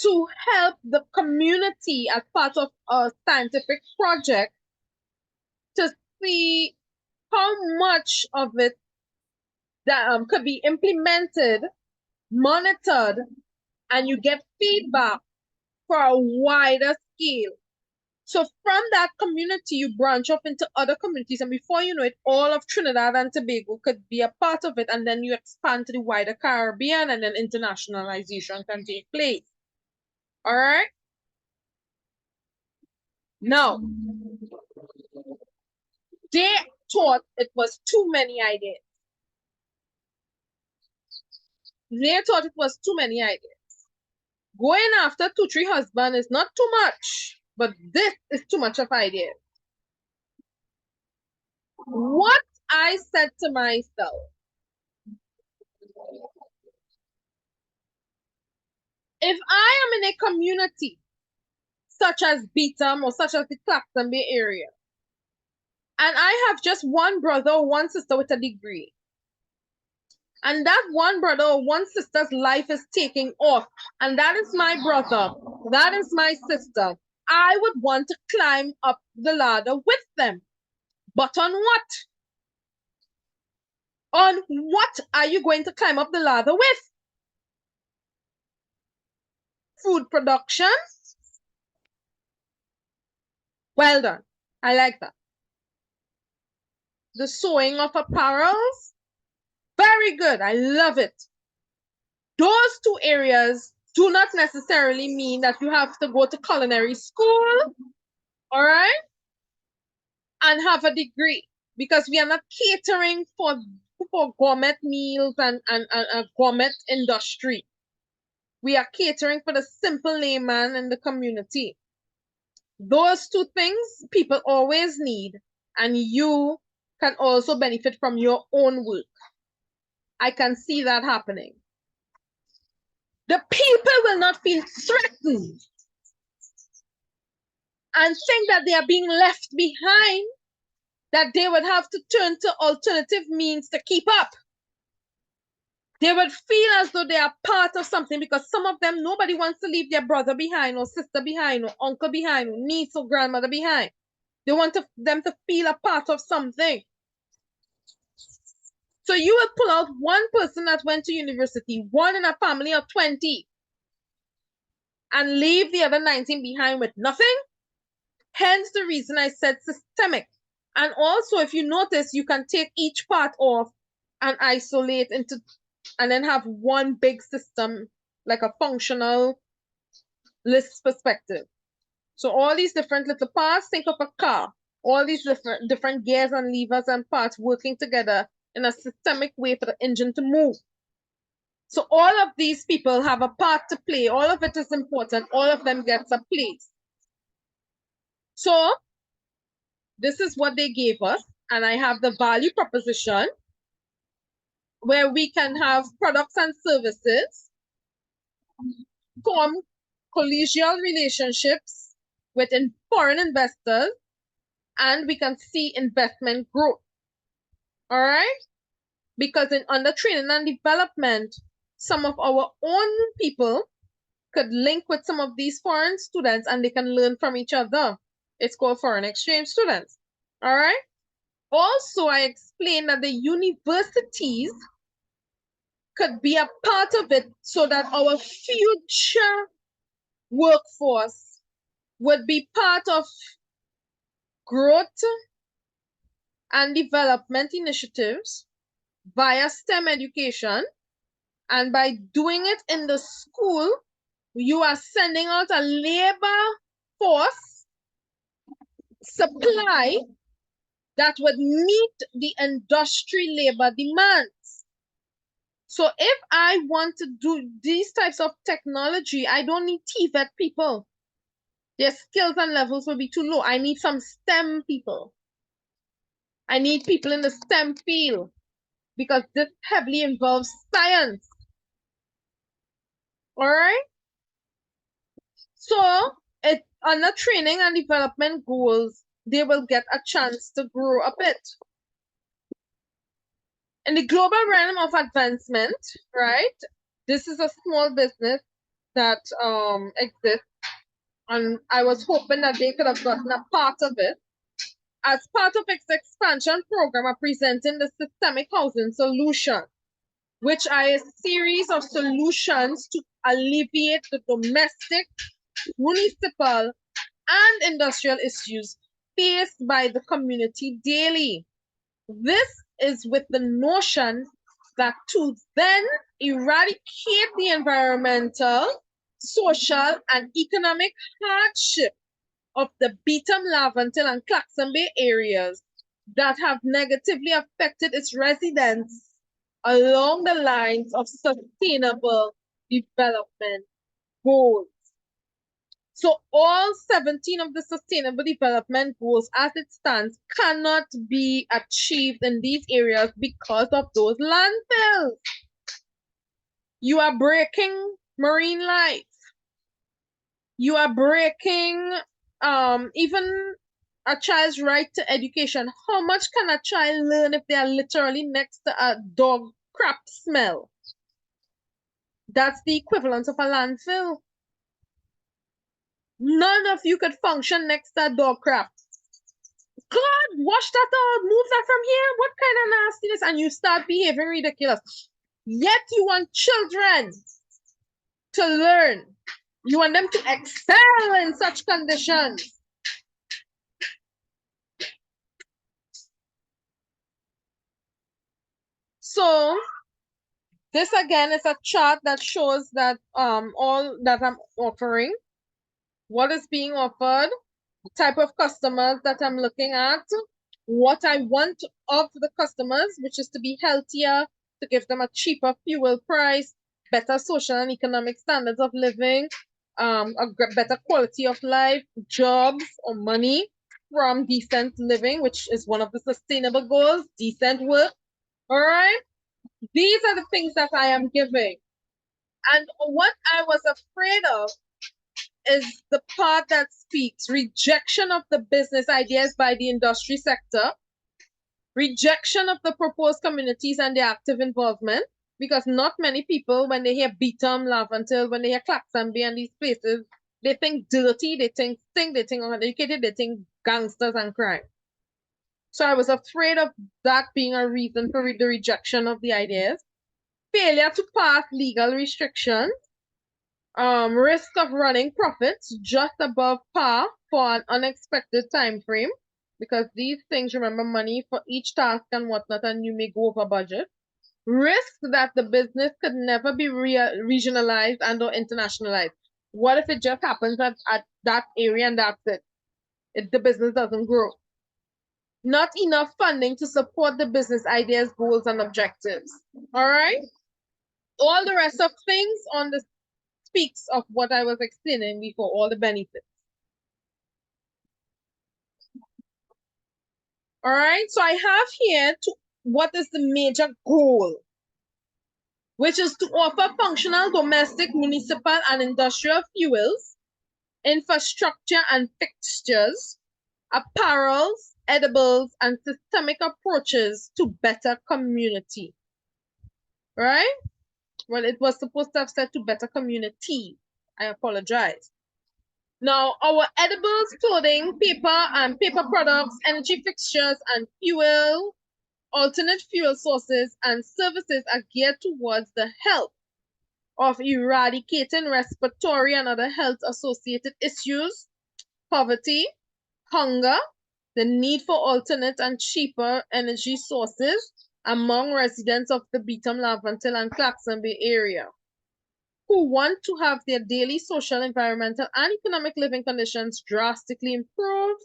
S1: to help the community as part of a scientific project to see how much of it that could be implemented, monitored, and you get feedback for a wider scale. So from that community, you branch off into other communities, and before you know it, all of Trinidad and Tobago could be a part of it, and then you expand to the wider Caribbean, and then internationalization can take place. All right? Now, they thought it was too many ideas. They thought it was too many ideas. Going after 2-3 husbands is not too much, but this is too much of ideas. What I said to myself, if I am in a community such as Beetham or such as the Claxton Bay area, and I have just one brother or one sister with a degree, and that one brother or one sister's life is taking off, and that is my brother, that is my sister, I would want to climb up the ladder with them. But on what? On what are you going to climb up the ladder with? Food production? Well done. I like that. The sewing of apparels? Very good. I love it. Those two areas do not necessarily mean that you have to go to culinary school, all right, and have a degree, because we are not catering for gourmet meals and a gourmet industry. We are catering for the simple layman in the community. Those two things people always need, and you can also benefit from your own work. I can see that happening. The people will not feel threatened and think that they are being left behind, that they would have to turn to alternative means to keep up. They would feel as though they are part of something, because some of them, nobody wants to leave their brother behind or sister behind or uncle behind or niece or grandmother behind. They want them to feel a part of something. So you will pull out one person that went to university, one in a family of 20, and leave the other 19 behind with nothing. Hence the reason I said systemic. And also, if you notice, you can take each part off and isolate into, and then have one big system, like a functional list perspective. So all these different little parts, think of a car, all these different gears and levers and parts working together in a systemic way for the engine to move. So all of these people have a part to play. All of it is important. All of them gets a place. So this is what they gave us. And I have the value proposition, where we can have products and services, form collegial relationships with foreign investors, and we can see investment growth. All right? Because under training and development, some of our own people could link with some of these foreign students, and they can learn from each other. It's called foreign exchange students. All right? Also, I explained that the universities could be a part of it, so that our future workforce would be part of growth and development initiatives via STEM education. And by doing it in the school, you are sending out a labor force supply that would meet the industry labor demands. So if I want to do these types of technology, I don't need TVET people. Their skills and levels will be too low. I need some STEM people. I need people in the STEM field, because this heavily involves science. All right? So under training and development goals, they will get a chance to grow a bit. In the global realm of advancement, right? This is a small business that exists, and I was hoping that they could have gotten a part of it. As part of its expansion program, are presenting the systemic housing solution, which are a series of solutions to alleviate the domestic municipal, and industrial issues faced by the community daily. This is with the notion that to then eradicate the environmental, social, and economic hardship of the Beetham, Landfill, and Claxton Bay areas that have negatively affected its residents along the lines of sustainable development goals. So all 17 of the Sustainable Development Goals as it stands cannot be achieved in these areas because of those landfills. You are breaking marine life. You are breaking even a child's right to education. How much can a child learn if they are literally next to a dog crap smell? That's the equivalent of a landfill. None of you could function next to a dog crap. God, wash that out, move that from here. What kind of nastiness? And you start behaving ridiculous. Yet you want children to learn. You want them to excel in such conditions. So this again is a chart that shows that all that I'm offering, what is being offered, type of customers that I'm looking at, what I want of the customers, which is to be healthier, to give them a cheaper fuel price, better social and economic standards of living, a better quality of life, jobs or money from decent living, which is one of the sustainable goals, decent work. All right. These are the things that I am giving. And what I was afraid of is the part that speaks rejection of the business ideas by the industry sector, rejection of the proposed communities and their active involvement, because not many people, when they hear Beetham, Landfill, when they hear Claxton Bay and these places, they think dirty, they think stink, they think uneducated, they think gangsters and crime. So I was afraid of that being a reason for the rejection of the ideas. Failure to pass legal restrictions, risk of running profits just above par for an unexpected time frame, because these things, remember, money for each task and whatnot, and you may go over budget. Risk that the business could never be regionalized and or internationalized. What if it just happens at that area and that's it? The business doesn't grow. Not enough funding to support the business ideas, goals, and objectives. All right? All the rest of things on the speaks of what I was explaining before, all the benefits. All right, so I have here what is the major goal, which is to offer functional domestic, municipal, and industrial fuels, infrastructure and fixtures, apparels, edibles, and systemic approaches to better community. Right? Well, it was supposed to have said to better community. I apologize. Now, our edibles, clothing, paper, and paper products, energy fixtures, and fuel, alternate fuel sources, and services are geared towards the help of eradicating respiratory and other health-associated issues, poverty, hunger, the need for alternate and cheaper energy sources among residents of the Beetham, Landfill, and Claxton Bay area, who want to have their daily social, environmental, and economic living conditions drastically improved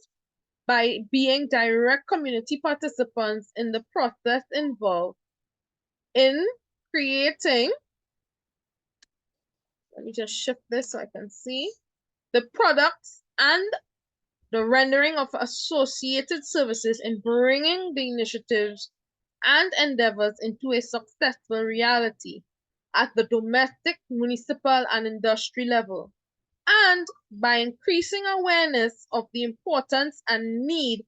S1: by being direct community participants in the process involved in creating, let me just shift this so I can see, the products and the rendering of associated services in bringing the initiatives and endeavors into a successful reality at the domestic, municipal, and industry level, and by increasing awareness of the importance and need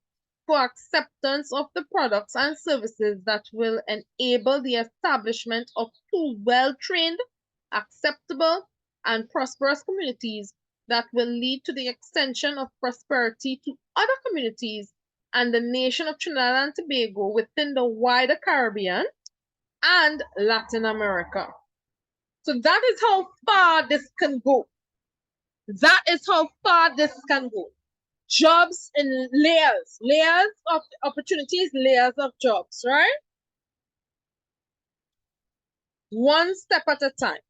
S1: for acceptance of the products and services that will enable the establishment of two well-trained, acceptable, and prosperous communities that will lead to the extension of prosperity to other communities and the nation of Trinidad and Tobago within the wider Caribbean and Latin America. So that is how far this can go. That is how far this can go. Jobs in layers of opportunities, layers of jobs, right? One step at a time.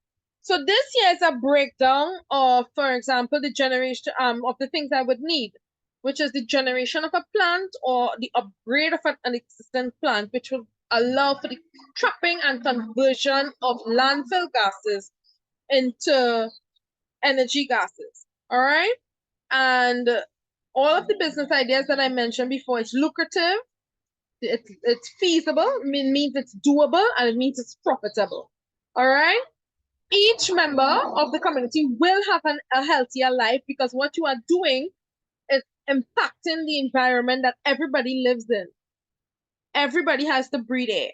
S1: So this here is a breakdown of, for example, the generation of the things I would need, which is the generation of a plant or the upgrade of an existing plant, which will allow for the trapping and conversion of landfill gases into energy gases. All right. And all of the business ideas that I mentioned before, it's lucrative, it's feasible, it means it's doable, and it means it's profitable. All right. Each member of the community will have a healthier life because what you are doing is impacting the environment that everybody lives in. Everybody has to breathe air.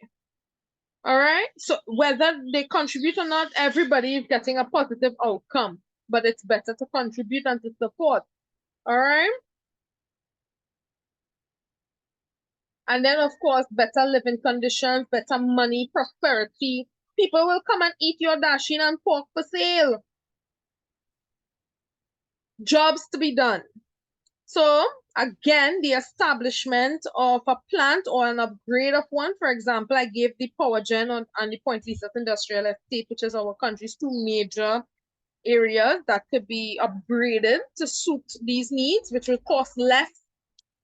S1: All right. So whether they contribute or not, everybody is getting a positive outcome. But it's better to contribute and to support. All right. And then, of course, better living conditions, better money, prosperity. People will come and eat your dasheen and pork for sale. Jobs to be done. So again, the establishment of a plant or an upgrade of one, for example, I gave the power gen on the Point Lisas Industrial Estate, which is our country's two major areas that could be upgraded to suit these needs, which will cost less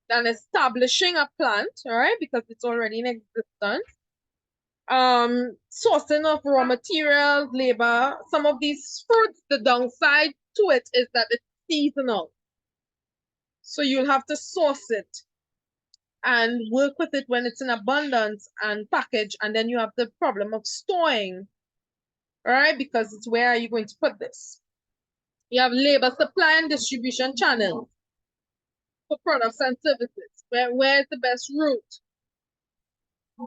S1: than establishing a plant, all right, because it's already in existence. Sourcing of raw materials, labor, some of these fruits, the downside to it is that it's seasonal. So you'll have to source it and work with it when it's in abundance and package. And then you have the problem of storing, all right? Because it's where are you going to put this? You have labor supply and distribution channels for products and services. Where's the best route?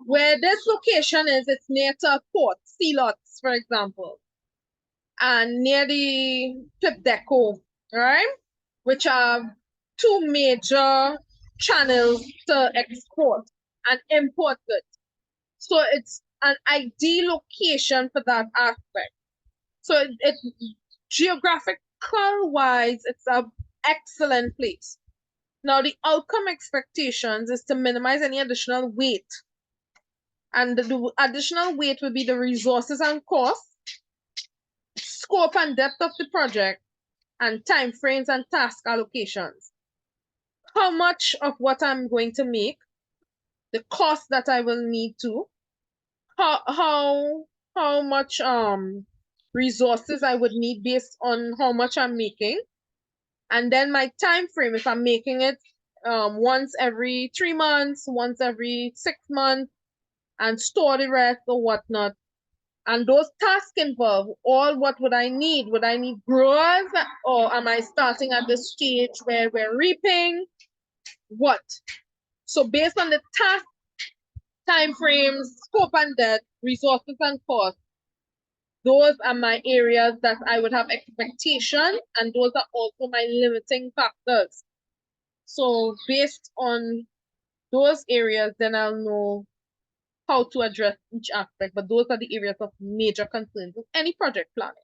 S1: Where this location is, it's near to a port, sea lots, for example, and near the Flip Deco, right? Which are two major channels to export and import it. So it's an ideal location for that aspect. So it geographical wise, it's an excellent place. Now the outcome expectations is to minimize any additional weight. And the additional weight will be the resources and costs, scope and depth of the project, and time frames and task allocations. How much of what I'm going to make, the cost that I will need to, how much resources I would need based on how much I'm making, and then my time frame if I'm making it once every 3 months, once every 6 months, and store the rest or whatnot. And those tasks involve all what would I need? Would I need growers, or am I starting at the stage where we're reaping? What? So based on the task, time frames, scope and depth, resources and costs, those are my areas that I would have expectation, and those are also my limiting factors. So based on those areas, then I'll know how to address each aspect. But those are the areas of major concerns with any project planning.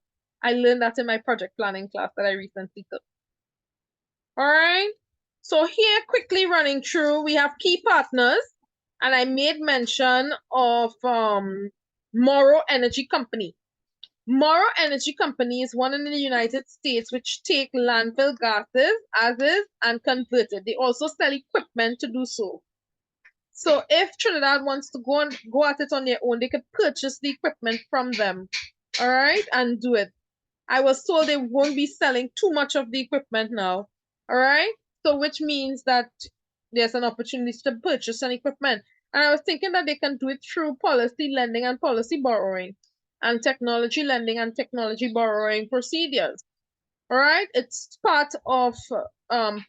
S1: I learned that in my project planning class that I recently took. All right. So here, quickly running through, we have key partners, and I made mention of Morrow Energy Company. Morrow Energy Company is one in the United States which take landfill gases as is and convert it. They also sell equipment to do so. So if Trinidad wants to go at it on their own, they could purchase the equipment from them, all right, and do it. I was told they won't be selling too much of the equipment now, all right? So which means that there's an opportunity to purchase an equipment. And I was thinking that they can do it through policy lending and policy borrowing and technology lending and technology borrowing procedures. All right, it's part of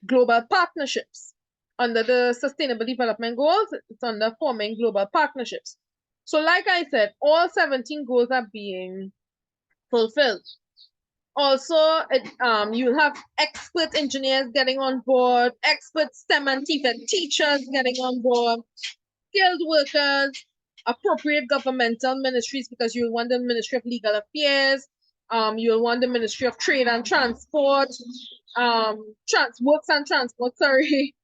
S1: global partnerships. Under the Sustainable Development Goals, it's under forming global partnerships. So like I said, all 17 goals are being fulfilled. Also, you'll have expert engineers getting on board, expert STEM and TVET teachers getting on board, skilled workers, appropriate governmental ministries, because you'll want the Ministry of Legal Affairs, You'll want the Ministry of Trade and Transport, Works and Transport, sorry,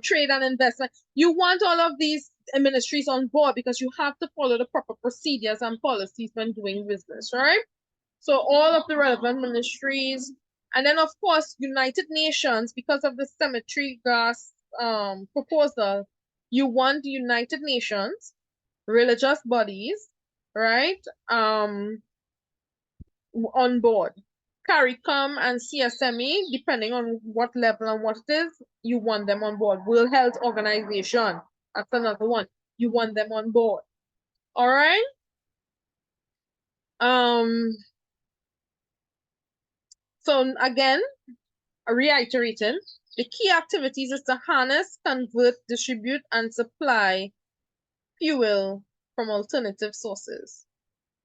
S1: Trade and Investment. You want all of these ministries on board because you have to follow the proper procedures and policies when doing business, right? So all of the relevant ministries, and then of course United Nations, because of the cemetery gas proposal, you want the United Nations, religious bodies, right? On board. CARICOM and CSME, depending on what level and what it is, you want them on board. World Health Organization, that's another one. You want them on board. All right. So again, reiterating, the key activities is to harness, convert, distribute, and supply fuel from alternative sources.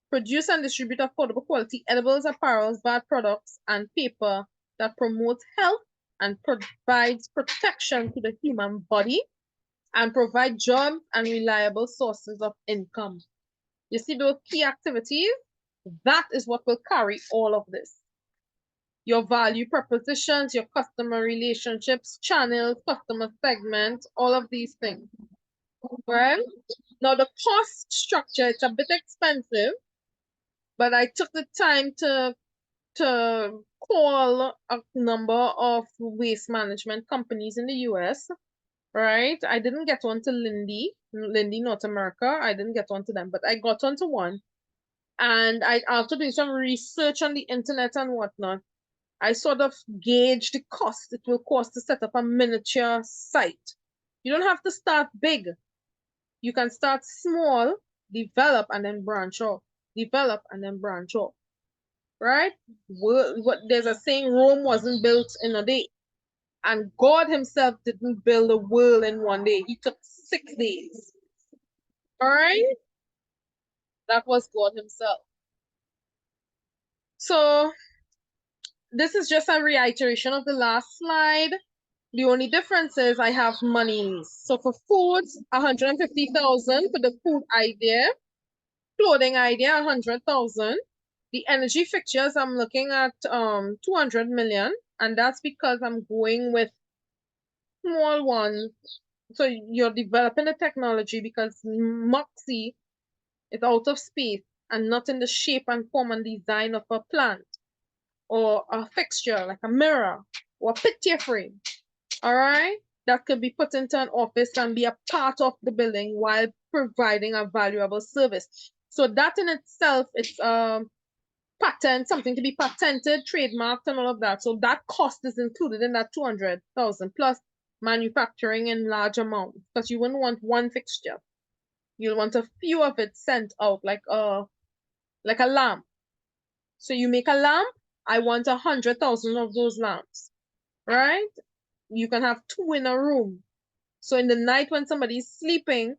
S1: Produce and distribute affordable quality edibles, apparels, bad products, and paper that promotes health and provides protection to the human body and provide jobs and reliable sources of income. You see those key activities? That is what will carry all of this. Your value propositions, your customer relationships, channels, customer segments, all of these things. Right? Now the cost structure, it's a bit expensive, but I took the time to call a number of waste management companies in the US, right? I didn't get on to Lindy, North America. I didn't get on to them, but I got onto one. And after doing some research on the internet and whatnot, I sort of gauge the cost it will cost to set up a miniature site. You don't have to start big. You can start small, develop, and then branch off. Develop, and then branch off. Right? There's a saying, Rome wasn't built in a day. And God himself didn't build the world in one day. He took 6 days. All right? That was God himself. So this is just a reiteration of the last slide. The only difference is I have monies. So for foods, 150,000 for the food idea. Clothing idea, 100,000. The energy fixtures, I'm looking at 200 million. And that's because I'm going with small ones. So you're developing the technology because Moxie is out of space and not in the shape and form and design of a plant or a fixture like a mirror or a picture frame. All right, that could be put into an office and be a part of the building while providing a valuable service. So that in itself, it's patent, something to be patented, trademarked, and all of that. So that cost is included in that 200,000 plus manufacturing in large amounts because you wouldn't want one fixture. You'll want a few of it sent out like a lamp. So you make a lamp, I want 100,000 of those lamps, right? You can have 2 in a room. So in the night when somebody's sleeping,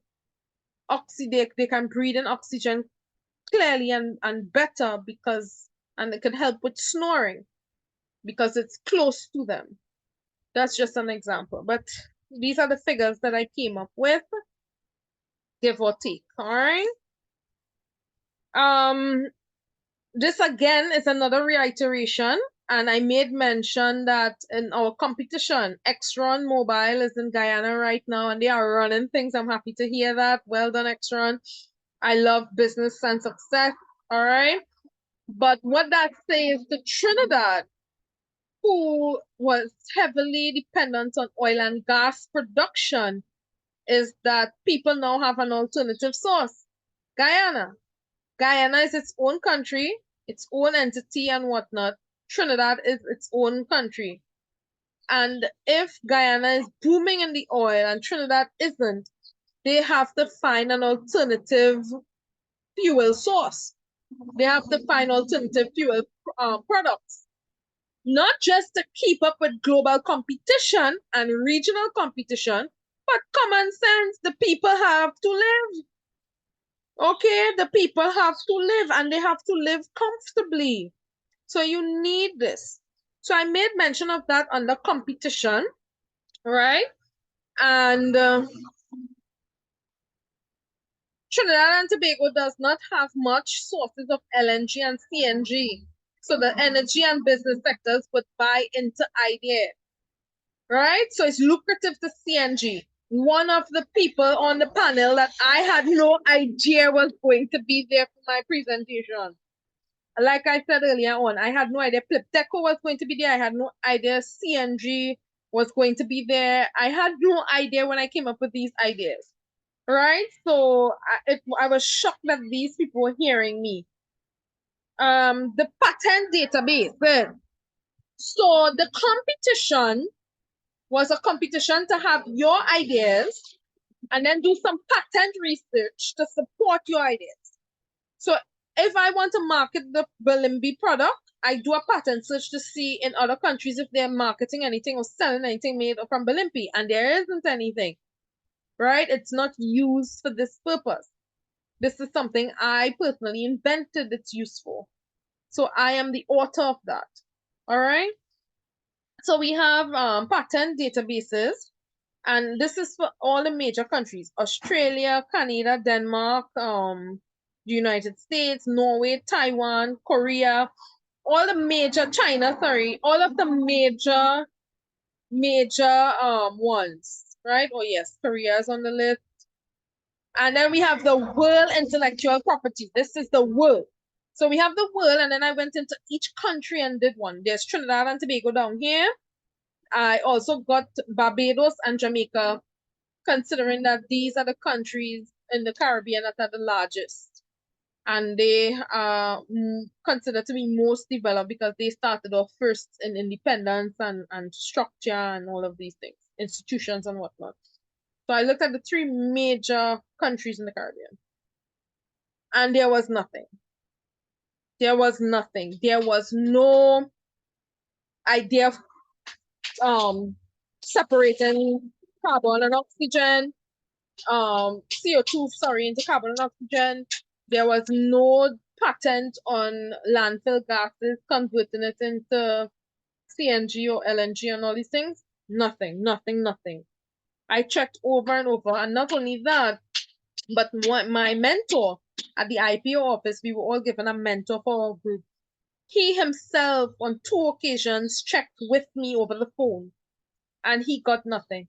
S1: they can breathe in oxygen clearly and better and it can help with snoring because it's close to them. That's just an example. But these are the figures that I came up with, give or take, all right? This again is another reiteration. And I made mention that in our competition, Extron Mobile is in Guyana right now, and they are running things. I'm happy to hear that. Well done, Extron. I love business and success. All right. But what that says to Trinidad, who was heavily dependent on oil and gas production, is that people now have an alternative source. Guyana. Guyana is its own country, its own entity and whatnot. Trinidad is its own country. And if Guyana is booming in the oil and Trinidad isn't, they have to find an alternative fuel source. They have to find alternative fuel products. Not just to keep up with global competition and regional competition, but common sense. The people have to live. Okay, the people have to live and they have to live comfortably. So you need this. So I made mention of that under competition, right? And Trinidad and Tobago does not have much sources of LNG and CNG. So the energy and business sectors would buy into idea, right? So it's lucrative to CNG. One of the people on the panel that I had no idea was going to be there for my presentation. Like I said earlier on, I had no idea Plipteco was going to be there. I had no idea CNG was going to be there. I had no idea when I came up with these ideas, right? So I was shocked that these people were hearing me. The patent database. So the competition was a competition to have your ideas and then do some patent research to support your ideas. So if I want to market the Bilimbi product, I do a patent search to see in other countries if they're marketing anything or selling anything made from Bilimbi, and there isn't anything, right? It's not used for this purpose. This is something I personally invented it's useful. So I am the author of that, all right? So we have patent databases, and this is for all the major countries: Australia, Canada, Denmark, the United States, Norway, Taiwan, Korea, all the major, China, sorry, all of the major ones, right? Oh yes, Korea is on the list. And then we have the world intellectual property. This is the world. So we have the world, and then I went into each country and did one. There's Trinidad and Tobago down here. I also got Barbados and Jamaica, considering that these are the countries in the Caribbean that are the largest. And they are considered to be most developed because they started off first in independence and structure and all of these things, institutions and whatnot. So I looked at the three major countries in the Caribbean, and there was nothing. There was nothing. There was no idea of separating carbon and oxygen, CO2, sorry, into carbon and oxygen. There was no patent on landfill gases, converting it into CNG or LNG and all these things. Nothing, nothing, nothing. I checked over and over, and not only that, but my mentor at the IPO office, we were all given a mentor for our group. He himself, on 2 occasions, checked with me over the phone, and he got nothing.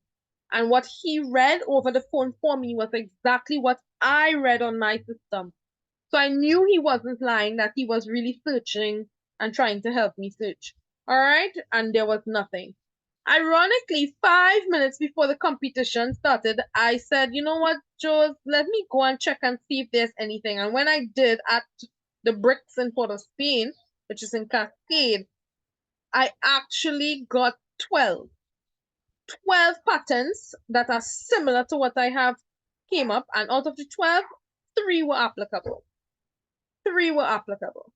S1: And what he read over the phone for me was exactly what I read on my system. So I knew he wasn't lying, that he was really searching and trying to help me search. All right? And there was nothing. Ironically, 5 minutes before the competition started, I said, you know what, Jules, let me go and check and see if there's anything. And when I did at the Bricks in Port of Spain, which is in Cascade, I actually got 12 patents that are similar to what I have came up, and out of the 12, 3 were applicable. 3 were applicable.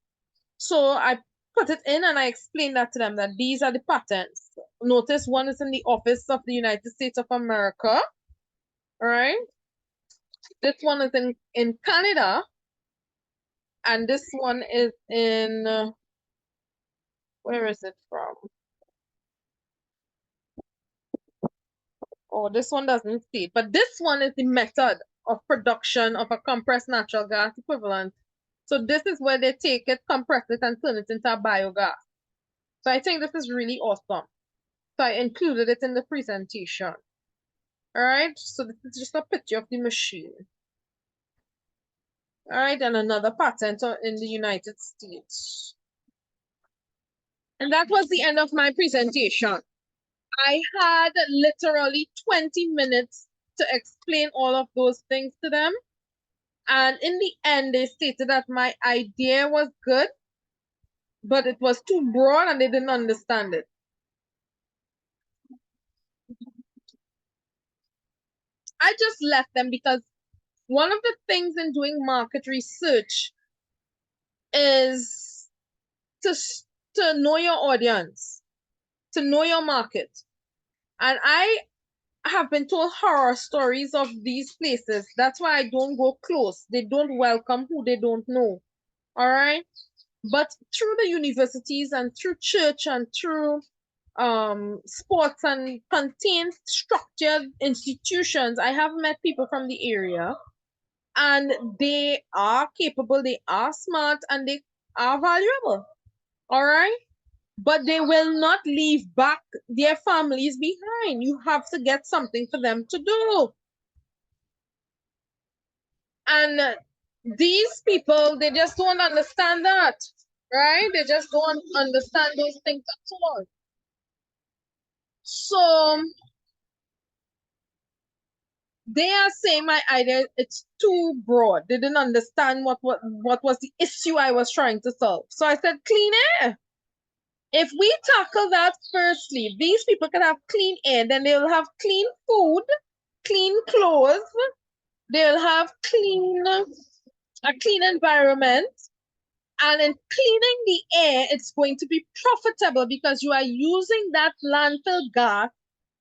S1: So I put it in and I explained that to them, that these are the patents. Notice one is in the office of the United States of America. All right. This one is in Canada. And this one is in, where is it from? Oh, this one doesn't state, but this one is the method of production of a compressed natural gas equivalent. So this is where they take it, compress it, and turn it into a biogas. So I think this is really awesome. So I included it in the presentation. All right, so this is just a picture of the machine. All right, and another patent in the United States. And that was the end of my presentation. I had literally 20 minutes to explain all of those things to them. And in the end, they stated that my idea was good, but it was too broad and they didn't understand it. I just left them because one of the things in doing market research is to know your audience, to know your market. And I have been told horror stories of these places. That's why I don't go close. They don't welcome who they don't know. All right. But through the universities and through church and through sports and contained structured institutions, I have met people from the area, and they are capable, they are smart, and they are valuable. All right? But they will not leave back their families behind. You have to get something for them to do. And these people, they just don't understand that, right? They just don't understand those things at all. So they are saying my idea, it's too broad. They didn't understand what was the issue I was trying to solve. So I said, clean air. If we tackle that firstly, these people can have clean air, then they'll have clean food, clean clothes, they'll have a clean environment, and in cleaning the air, it's going to be profitable because you are using that landfill gas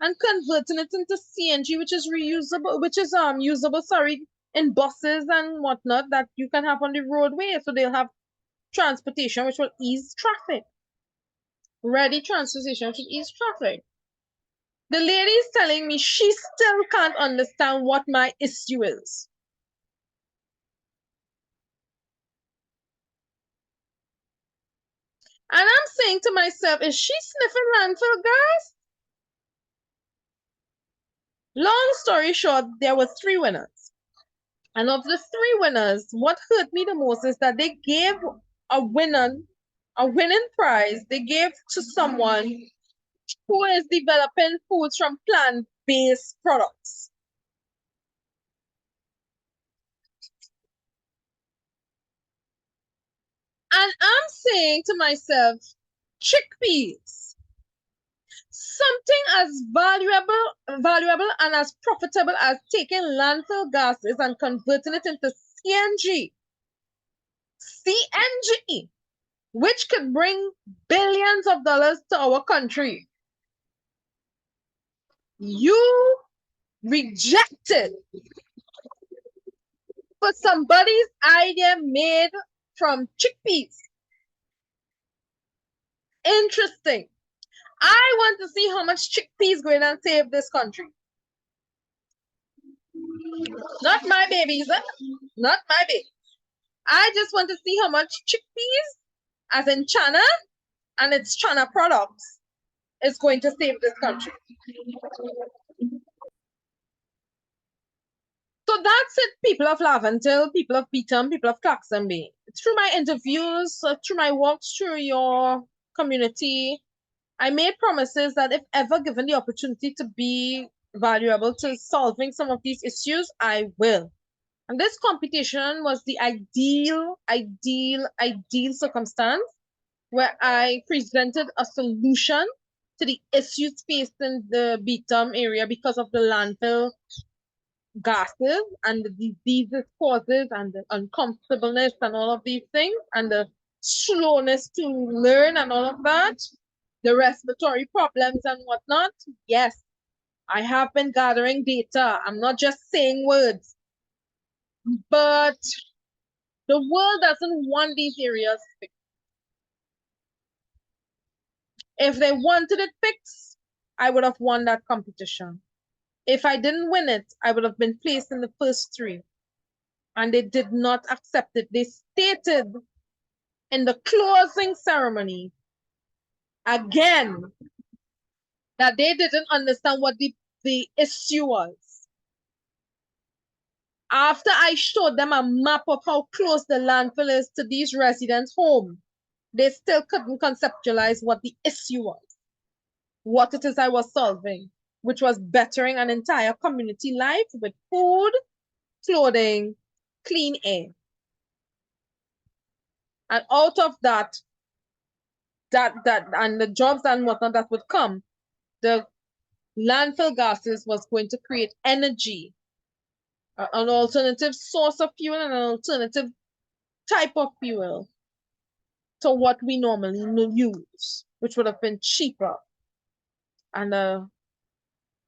S1: and converting it into CNG, which is reusable, which is usable, sorry, in buses and whatnot that you can have on the roadway. So they'll have transportation, which will ease traffic. Ready transportation to ease traffic. The lady is telling me she still can't understand what my issue is. And I'm saying to myself, is she sniffing landfill gas? Long story short, there were 3 winners. And of the 3 winners, what hurt me the most is that they gave a winning prize. They gave to someone who is developing foods from plant-based products. And I'm saying to myself, chickpeas, something as valuable and as profitable as taking landfill gases and converting it into CNG, which could bring billions of dollars to our country. You rejected for somebody's idea made from chickpeas. Interesting. I want to see how much chickpeas going to save this country. Not my babies, not my baby. I just want to see how much chickpeas, as in channa, and its channa products, is going to save this country. So that's it, people of Laventille, people of Beetham, people of Claxton Bay. Through my interviews, through my walks through your community, I made promises that if ever given the opportunity to be valuable to solving some of these issues, I will. And this competition was the ideal circumstance where I presented a solution to the issues faced in the Beetham area because of the landfill gases and the diseases causes and the uncomfortableness and all of these things and the slowness to learn and all of that, the respiratory problems and whatnot. Yes, I have been gathering data. I'm not just saying words, but the world doesn't want these areas fixed. If they wanted it fixed, I would have won that competition. If I didn't win it, I would have been placed in the first 3. And they did not accept it. They stated in the closing ceremony again that they didn't understand what the issue was. After I showed them a map of how close the landfill is to these residents' home, they still couldn't conceptualize what the issue was, what it is I was solving, which was bettering an entire community life with food, clothing, clean air. And out of that and the jobs and whatnot that would come, the landfill gases was going to create energy, an alternative source of fuel and an alternative type of fuel to what we normally use, which would have been cheaper and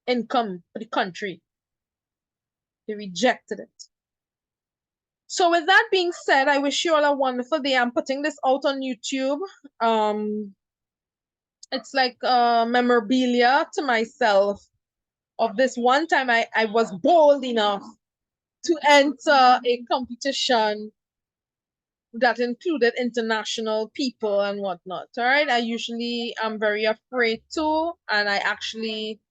S1: income for the country. They rejected it. So with that being said, I wish you all a wonderful day. I'm putting this out on YouTube. It's like memorabilia to myself of this one time I was bold enough to enter a competition that included international people and whatnot. All right. I usually am very afraid to, and I actually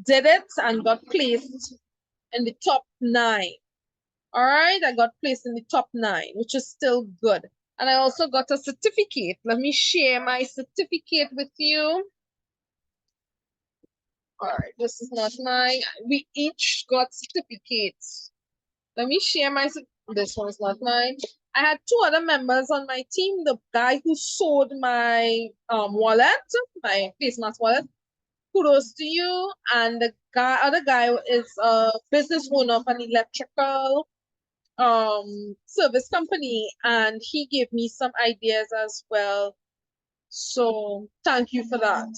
S1: did it and got placed in the top 9. All right. I got placed in the top 9, which is still good. And I also got a certificate. Let me share my certificate with you. All right. This is not mine. We each got certificates. Let me share my, this one is not mine. I had 2 other members on my team. The guy who sold my wallet, my face mask wallet, kudos to you. And the other guy is a business owner of an electrical service company, and he gave me some ideas as well. So thank you for that.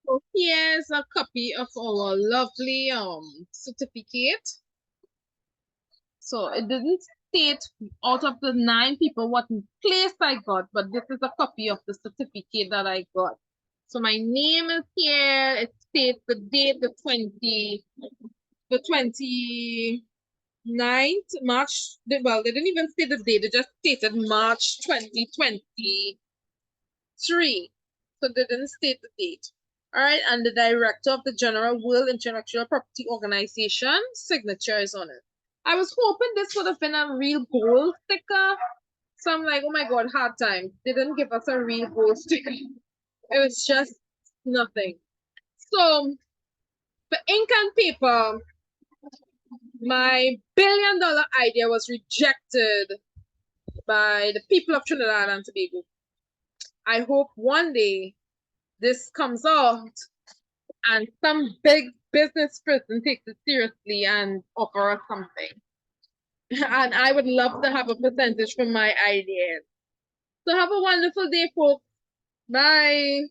S1: So here's a copy of our lovely certificate. So it didn't state out of the 9 people what place I got, but this is a copy of the certificate that I got. So my name is here. It states the date, the 29th March. Well, they didn't even say the date. They just stated March 2023. So they didn't state the date. All right, and the director of the General World Intellectual Property Organization signature is on it. I was hoping this would have been a real gold sticker. So I'm like, oh my God, hard time. They didn't give us a real gold sticker. It was just nothing. So for ink and paper, my $1 billion idea was rejected by the people of Trinidad and Tobago. I hope one day this comes out and some big business person takes it seriously and offer us something. And I would love to have a percentage from my ideas. So have a wonderful day, folks. Bye.